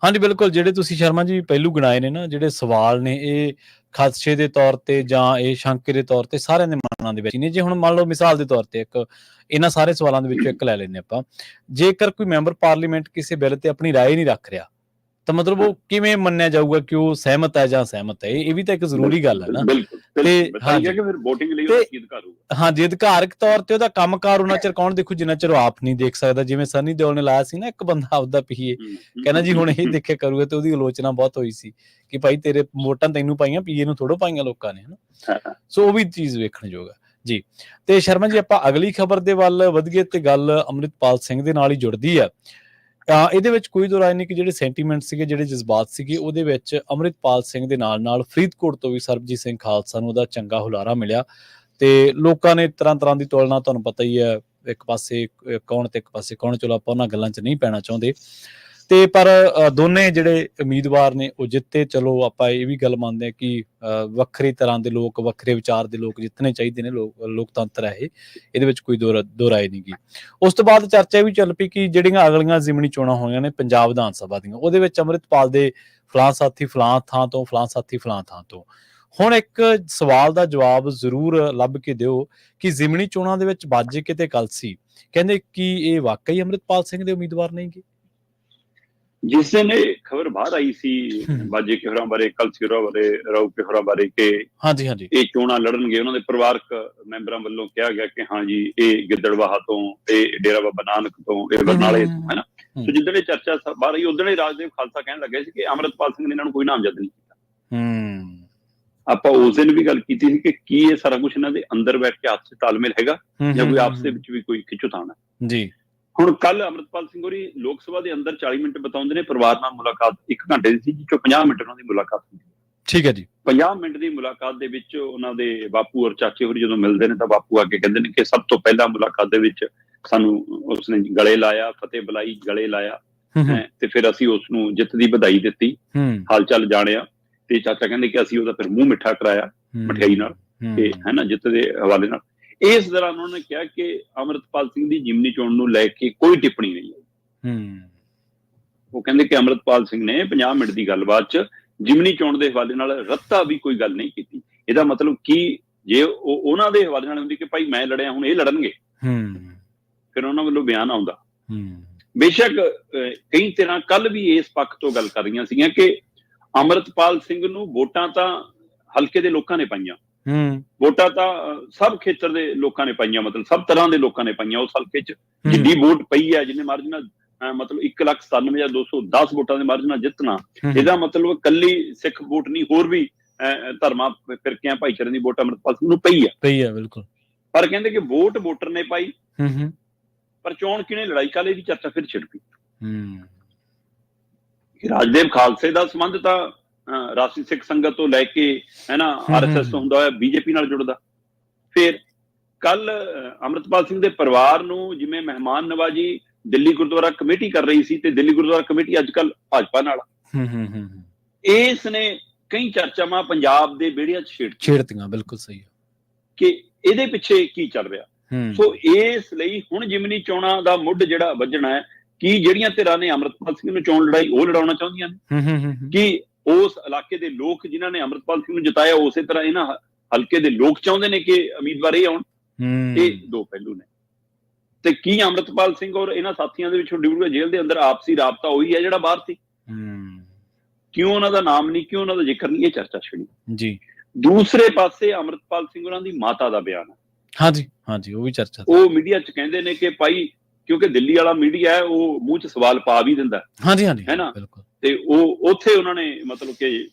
ਹਾਂਜੀ, ਬਿਲਕੁਲ। ਜਿਹੜੇ ਤੁਸੀਂ ਸ਼ਰਮਾ ਜੀ ਪਹਿਲੂ ਗਿਣਾਏ ਨੇ ਨਾ, ਜਿਹੜੇ ਸਵਾਲ ਨੇ, ਇਹ ਖਦਸ਼ੇ ਦੇ ਤੌਰ ਤੇ ਜਾਂ ਇਹ ਸ਼ੰਕੇ ਦੇ ਤੌਰ ਤੇ ਸਾਰਿਆਂ ਦੇ ਮਨਾਂ ਦੇ ਵਿੱਚ ਨੇ। ਜੇ ਹੁਣ ਮੰਨ ਲਓ ਮਿਸਾਲ ਦੇ ਤੌਰ ਤੇ ਇਹਨਾਂ ਸਾਰੇ ਸਵਾਲਾਂ ਦੇ ਵਿੱਚੋਂ ਇੱਕ ਲੈ ਲੈਂਦੇ ਆਪਾਂ, ਜੇਕਰ ਕੋਈ ਮੈਂਬਰ ਪਾਰਲੀਮੈਂਟ ਕਿਸੇ ਬਿੱਲ ਤੇ ਆਪਣੀ ਰਾਏ ਨਹੀਂ ਰੱਖ ਰਿਹਾ, ਤਾਂ ਮਤਲਬ ਉਹ ਕਿਵੇਂ ਮੰਨਿਆ ਜਾਊਗਾ ਕਿ ਉਹ ਸਹਿਮਤ ਹੈ ਜਾਂ ਅਸਹਿਮਤ ਹੈ? ਇਹ ਵੀ ਤਾਂ ਇੱਕ ਜ਼ਰੂਰੀ ਗੱਲ ਹੈ ਨਾ। ਹਾਂਜੀ, ਅਧਿਕਾਰਕ ਤੌਰ ਤੇ ਉਹਦਾ ਕੰਮਕਾਰ ਉਹਨਾਂ ਚਿਰ ਕੌਣ ਦੇਖੂ ਜਿੰਨਾ ਚਿਰ ਉਹ ਆਪ ਨਹੀਂ ਦੇਖ ਸਕਦਾ। ਜਿਵੇਂ ਸਨੀ ਦਿਓਲ ਨੇ ਲਾਇਆ ਸੀ ਨਾ ਇੱਕ ਬੰਦਾ ਆਪਦਾ PA, ਕਹਿੰਦਾ ਜੀ ਹੁਣ ਇਹ ਦੇਖਿਆ ਕਰੂਗਾ, ਤੇ ਉਹਦੀ ਆਲੋਚਨਾ ਬਹੁਤ ਹੋਈ ਸੀ ਕਿ ਭਾਈ ਤੇਰੇ ਵੋਟਾਂ ਤੈਨੂੰ ਪਾਈਆਂ, PA ਨੂੰ ਥੋੜ੍ਹਾ ਪਾਈਆਂ ਲੋਕਾਂ ਨੇ, ਹਨਾ? ਸੋ ਉਹ ਵੀ ਚੀਜ਼ ਵੇਖਣਯੋਗ ਹੈ ਜੀ। ਤੇ ਸ਼ਰਮਾ ਜੀ ਆਪਾਂ ਅਗਲੀ ਖਬਰ ਦੇ ਵੱਲ ਵਧੀਏ ਤੇ ਗੱਲ ਅੰਮ੍ਰਿਤਪਾਲ ਸਿੰਘ ਦੇ ਨਾਲ ਹੀ ਜੁੜਦੀ ਆ ਇਹਦੇ ਵਿੱਚ ਕੋਈ ਦੋ ਰਾਏ ਨਹੀਂ ਕਿ ਜਿਹੜੇ ਸੈਂਟੀਮੈਂਟ ਸੀਗੇ, ਜਿਹੜੇ ਜਜ਼ਬਾਤ ਸੀਗੇ, ਉਹਦੇ ਵਿੱਚ ਅੰਮ੍ਰਿਤਪਾਲ ਸਿੰਘ ਦੇ ਨਾਲ ਫਰੀਦਕੋਟ ਤੋਂ ਵੀ ਸਰਬਜੀਤ ਸਿੰਘ ਖਾਲਸਾ ਨੂੰ ਉਹਦਾ ਚੰਗਾ ਹੁਲਾਰਾ ਮਿਲਿਆ ਤੇ ਲੋਕਾਂ ਨੇ ਤਰ੍ਹਾਂ ਤਰ੍ਹਾਂ ਦੀ ਤੁਲਨਾ, ਤੁਹਾਨੂੰ ਪਤਾ ਹੀ ਹੈ, ਇੱਕ ਪਾਸੇ ਕੌਣ ਤੇ ਇੱਕ ਪਾਸੇ ਕੌਣ, ਚਲੋ ਆਪਾਂ ਉਹਨਾਂ ਗੱਲਾਂ 'ਚ ਨਹੀਂ ਪੈਣਾ ਚਾਹੁੰਦੇ। ਤੇ ਪਰ ਦੋਨੇ ਜਿਹੜੇ ਉਮੀਦਵਾਰ ਨੇ ਉਹ ਜਿੱਤੇ। ਚਲੋ ਆਪਾਂ ਇਹ ਵੀ ਗੱਲ ਮੰਨਦੇ ਹਾਂ ਕਿ ਵੱਖਰੀ ਤਰ੍ਹਾਂ ਦੇ ਲੋਕ, ਵੱਖਰੇ ਵਿਚਾਰ ਦੇ ਲੋਕ ਜਿੱਤਣੇ ਚਾਹੀਦੇ ਨੇ, ਲੋਕਤੰਤਰ ਹੈ ਇਹ, ਇਹਦੇ ਵਿੱਚ ਕੋਈ ਦੋ ਰਾਏ ਨਹੀਂ ਗੀ। ਉਸ ਤੋਂ ਬਾਅਦ ਚਰਚਾ ਵੀ ਚੱਲ ਪਈ ਕਿ ਜਿਹੜੀਆਂ ਅਗਲੀਆਂ ਜ਼ਿਮਨੀ ਚੋਣਾਂ ਹੋਈਆਂ ਨੇ ਪੰਜਾਬ ਵਿਧਾਨ ਸਭਾ ਦੀਆਂ, ਉਹਦੇ ਵਿੱਚ ਅੰਮ੍ਰਿਤਪਾਲ ਦੇ ਫਲਾਂ ਸਾਥੀ ਫਲਾਂ ਥਾਂ ਤੋਂ, ਫਲਾਂ ਸਾਥੀ ਫਲਾਂ ਥਾਂ ਤੋਂ। ਹੁਣ ਇੱਕ ਸਵਾਲ ਦਾ ਜਵਾਬ ਜ਼ਰੂਰ ਲੱਭ ਕੇ ਦਿਓ ਕਿ ਜ਼ਿਮਨੀ ਚੋਣਾਂ ਦੇ ਵਿੱਚ ਬਾਜੇ ਕਿਤੇ ਗੱਲ ਸੀ, ਕਹਿੰਦੇ ਕਿ ਇਹ ਵਾਕਈ ਅੰਮ੍ਰਿਤਪਾਲ ਸਿੰਘ ਦੇ ਉਮੀਦਵਾਰ ਨਹੀਂ ਗੇ। ਜਿਸ ਦਿਨ ਇਹ ਖਬਰ ਬਾਹਰ ਆਈ ਸੀ ਬਾਜੇ ਕੇ ਹੋਰਾਂ ਬਾਰੇ, ਕਲਸੀ ਹੋਰਾਂ ਬਾਰੇ, ਰਾਊ ਕੇ ਹੋਰਾਂ ਬਾਰੇ ਕਿ ਹਾਂਜੀ ਇਹ ਚੋਣਾਂ ਲੜਨਗੇ, ਉਹਨਾਂ ਦੇ ਪਰਿਵਾਰਕ ਮੈਂਬਰਾਂ ਵੱਲੋਂ ਕਿਹਾ ਗਿਆ ਕਿ ਹਾਂ ਜੀ ਇਹ ਗਿੱਦੜਬਾਹਾ ਤੋਂ, ਇਹ ਡੇਰਾ ਬਾਬਾ ਨਾਨਕ ਤੋਂ, ਇਹ ਬਰਨਾਲੇ ਤੋਂ, ਹੈ ਨਾ। ਸੋ ਜਿੱਦਣ ਇਹ ਚਰਚਾ ਬਾਹਰ ਆਈ ਉਦੋਂ ਹੀ ਰਾਜਦੇਵ ਖਾਲਸਾ ਕਹਿਣ ਲੱਗੇ ਸੀ ਕਿ ਅੰਮ੍ਰਿਤਪਾਲ ਸਿੰਘ ਨੇ ਇਹਨਾਂ ਨੂੰ ਕੋਈ ਨਾਮਜ਼ਦ ਨਹੀਂ ਕੀਤਾ। ਆਪਾਂ ਉਸ ਦਿਨ ਵੀ ਗੱਲ ਕੀਤੀ ਸੀ ਕਿ ਕੀ ਇਹ ਸਾਰਾ ਕੁਝ ਇਹਨਾਂ ਦੇ ਅੰਦਰ ਬੈਠ ਕੇ ਆਪਸੀ ਤਾਲਮੇਲ ਹੈਗਾ ਜਾਂ ਕੋਈ ਆਪਸ ਦੇ ਵਿੱਚ ਵੀ ਕੋਈ ਖਿੱਚੋਤਾਣ ਹੈ ਜੀ। ਹੁਣ ਕੱਲ ਅੰਮ੍ਰਿਤਪਾਲ ਸਿੰਘ ਹੋਰੀ ਲੋਕ ਸਭਾ ਦੇ ਅੰਦਰ 40 ਮਿੰਟ ਬਿਤਾਉਂਦੇ ਨੇ, ਪਰਿਵਾਰ ਨਾਲ ਮੁਲਾਕਾਤ 1 ਘੰਟੇ ਦੀ ਸੀ, ਜਿਸ ਚੋਂ 50 ਮਿੰਟ ਉਹਨਾਂ ਦੀ ਮੁਲਾਕਾਤ ਹੁੰਦੀ ਹੈ। ਠੀਕ ਹੈ ਜੀ। 50 ਮਿੰਟ ਦੀ ਮੁਲਾਕਾਤ ਦੇ ਵਿੱਚ ਉਹਨਾਂ ਦੇ ਬਾਪੂ ਔਰ ਚਾਚੇ ਹੋਰੀ ਜਦੋਂ ਮਿਲਦੇ ਨੇ ਤਾਂ ਬਾਪੂ ਆ ਕੇ ਕਹਿੰਦੇ ਨੇ ਕਿ ਸਭ ਤੋਂ ਪਹਿਲਾਂ ਮੁਲਾਕਾਤ ਦੇ ਵਿੱਚ ਸਾਨੂੰ ਉਸਨੇ ਗਲੇ ਲਾਇਆ, ਫਤਿਹ ਬੁਲਾਈ, ਗਲੇ ਲਾਇਆ ਤੇ ਫਿਰ ਅਸੀਂ ਉਸਨੂੰ ਜਿੱਤ ਦੀ ਵਧਾਈ ਦਿੱਤੀ, ਹਾਲ ਚਾਲ ਜਾਣਿਆ ਤੇ ਚਾਚਾ ਕਹਿੰਦੇ ਕਿ ਅਸੀਂ ਉਹਦਾ ਫਿਰ ਮੂੰਹ ਮਿੱਠਾ ਕਰਾਇਆ ਮਠਿਆਈ ਨਾਲ ਤੇ ਹੈ ਨਾ, ਜਿੱਤ ਦੇ ਹਵਾਲੇ ਨਾਲ। ਇਸ ਦੌਰਾਨ ਉਹਨਾਂ ਨੇ ਕਿਹਾ ਕਿ ਅੰਮ੍ਰਿਤਪਾਲ ਸਿੰਘ ਦੀ ਜ਼ਿਮਨੀ ਚੋਣ ਨੂੰ ਲੈ ਕੇ ਕੋਈ ਟਿੱਪਣੀ ਨਹੀਂ ਹੈ। ਉਹ ਕਹਿੰਦੇ ਕਿ ਅੰਮ੍ਰਿਤਪਾਲ ਸਿੰਘ ਨੇ 50 ਮਿੰਟ ਦੀ ਗੱਲਬਾਤ 'ਚ ਜ਼ਿਮਨੀ ਚੋਣ ਦੇ ਹਵਾਲੇ ਨਾਲ ਰੱਤਾ ਵੀ ਕੋਈ ਗੱਲ ਨਹੀਂ ਕੀਤੀ। ਇਹਦਾ ਮਤਲਬ ਕਿ ਜੇ ਉਹਨਾਂ ਦੇ ਹਵਾਲੇ ਨਾਲ ਹੁੰਦੀ ਕਿ ਭਾਈ ਮੈਂ ਲੜਿਆ, ਹੁਣ ਇਹ ਲੜਨਗੇ, ਫਿਰ ਉਹਨਾਂ ਵੱਲੋਂ ਬਿਆਨ ਆਉਂਦਾ। ਬੇਸ਼ੱਕ ਕਈ ਤਰ੍ਹਾਂ ਕੱਲ ਵੀ ਇਸ ਪੱਖ ਤੋਂ ਗੱਲ ਕਰ ਰਹੀਆਂ ਸੀਗੀਆਂ ਕਿ ਅੰਮ੍ਰਿਤਪਾਲ ਸਿੰਘ ਨੂੰ ਵੋਟਾਂ ਤਾਂ ਹਲਕੇ ਦੇ ਲੋਕਾਂ ਨੇ ਪਾਈਆਂ, ਵੋਟਾਂ ਤਾਂ ਸਭ ਖੇਤਰ ਦੇ ਲੋਕਾਂ ਨੇ ਪਾਈਆਂ, ਮਤਲਬ ਸਭ ਤਰ੍ਹਾਂ ਦੇ ਲੋਕਾਂ ਨੇ ਪਾਈਆਂ। ਉਸ ਹਲਕੇ 'ਚ ਜਿੱਡੀ ਵੋਟ ਪਈ ਹੈ, ਜਿੰਨੇ ਮਾਰਜਨ ਨਾਲ, ਮਤਲਬ 1,97,210 ਵੋਟਾਂ ਦੇ ਮਾਰਜਨ ਨਾਲ ਜਿੱਤਣਾ, ਇਹਦਾ ਮਤਲਬ ਕੱਲੀ ਸਿੱਖ ਵੋਟ ਨਹੀਂ, ਹੋਰ ਵੀ ਧਰਮਾਂ, ਫਿਰਕਿਆਂ, ਭਾਈਚਾਰਿਆਂ ਦੀ ਵੋਟ ਅੰਮ੍ਰਿਤਪਾਲ ਸਿੰਘ ਨੂੰ ਪਈ ਹੈ ਬਿਲਕੁਲ। ਪਰ ਕਹਿੰਦੇ ਕਿ ਵੋਟ ਵੋਟਰ ਨੇ ਪਾਈ, ਪਰ ਚੋਣ ਕਿਹਨੇ ਲੜਾਈ, ਕੱਲ ਇਹਦੀ ਚਰਚਾ ਫਿਰ ਛਿੜ ਪਈ। ਰਾਜਦੇਵ ਖਾਲਸੇ ਦਾ ਸੰਬੰਧ ਤਾਂ ਰਾਸ਼ਟਰੀ ਸਿੱਖ ਸੰਗਤ ਤੋਂ ਲੈ ਕੇ ਹੈ ਨਾ RSS ਤੋਂ ਹੁੰਦਾ ਹੋਇਆ ਬੀਜੇਪੀ ਨਾਲ ਜੁੜਦਾ। ਫਿਰ ਕੱਲ ਅੰਮ੍ਰਿਤਪਾਲ ਸਿੰਘ ਦੇ ਪਰਿਵਾਰ ਨੂੰ ਜਿਵੇਂ ਮਹਿਮਾਨ ਨਵਾਜੀ ਦਿੱਲੀ ਗੁਰਦੁਆਰਾ ਕਮੇਟੀ ਕਰ ਰਹੀ ਸੀ, ਤੇ ਦਿੱਲੀ ਗੁਰਦੁਆਰਾ ਕਮੇਟੀ ਅੱਜ ਕੱਲ ਭਾਜਪਾ ਨਾਲ, ਇਸ ਨੇ ਕਈ ਚਰਚਾਵਾਂ ਪੰਜਾਬ ਦੇ ਵਿਹੜਿਆਂ 'ਚ ਛੇੜਤੀਆਂ। ਬਿਲਕੁਲ ਸਹੀ ਹੈ ਕਿ ਇਹਦੇ ਪਿੱਛੇ ਕੀ ਚੱਲ ਰਿਹਾ। ਸੋ ਇਸ ਲਈ ਹੁਣ ਜ਼ਿਮਨੀ ਚੋਣਾਂ ਦਾ ਮੁੱਢ ਜਿਹੜਾ ਵੱਜਣਾ ਹੈ ਕਿ ਜਿਹੜੀਆਂ ਧਿਰਾਂ ਨੇ ਅੰਮ੍ਰਿਤਪਾਲ ਸਿੰਘ ਨੂੰ ਚੋਣ ਲੜਾਈ ਉਹ ਲੜਾਉਣਾ ਚਾਹੁੰਦੀਆਂ ਨੇ, ਕਿ ਉਸ ਇਲਾਕੇ ਦੇ ਲੋਕ ਜਿਨ੍ਹਾਂ ਨੇ ਅੰਮ੍ਰਿਤਪਾਲ ਸਿੰਘ ਨੂੰ ਜਿਤਾਇਆ ਉਸੇ ਤਰ੍ਹਾਂ ਇਹਨਾਂ ਹਲਕੇ ਦੇ ਲੋਕ ਚਾਹੁੰਦੇ ਨੇ ਕਿ ਉਮੀਦਵਾਰ ਇਹ ਆਉਣ। ਇਹ ਦੋ ਪਹਿਲੂ ਨੇ। ਤੇ ਕੀ ਅੰਮ੍ਰਿਤਪਾਲ ਸਿੰਘ ਔਰ ਇਹਨਾਂ ਸਾਥੀਆਂ ਦੇ ਵਿੱਚੋਂ ਡਿਬਰੂਗੜ੍ਹ ਜੇਲ੍ਹ ਦੇ ਅੰਦਰ ਆਪਸੀ ਰਾਬਤਾ ਉਹੀ ਹੈ ਜਿਹੜਾ ਬਾਹਰ ਸੀ? ਕਿਉਂ ਉਹਨਾਂ ਦਾ ਨਾਮ ਨਹੀਂ, ਕਿਉਂ ਉਹਨਾਂ ਦਾ ਜ਼ਿਕਰ ਨਹੀਂ, ਇਹ ਚਰਚਾ ਛਿੜੀ ਜੀ। ਦੂਸਰੇ ਪਾਸੇ ਅੰਮ੍ਰਿਤਪਾਲ ਸਿੰਘ ਉਹਨਾਂ ਦੀ ਮਾਤਾ ਦਾ ਬਿਆਨ ਹੈ। ਹਾਂਜੀ ਉਹ ਵੀ ਚਰਚਾ, ਉਹ ਮੀਡੀਆ 'ਚ ਕਹਿੰਦੇ ਨੇ ਕਿ ਭਾਈ, ਕਿਉਂਕਿ ਦਿੱਲੀ ਵਾਲਾ ਮੀਡੀਆ ਹੈ ਉਹ ਮੂੰਹ 'ਚ ਸਵਾਲ ਪਾ ਵੀ ਦਿੰਦਾ ਹੈ ਨਾ, ਤੇ ਉਹ ਉੱਥੇ ਉਹਨਾਂ ਨੇ ਮਤਲਬ ਕਿ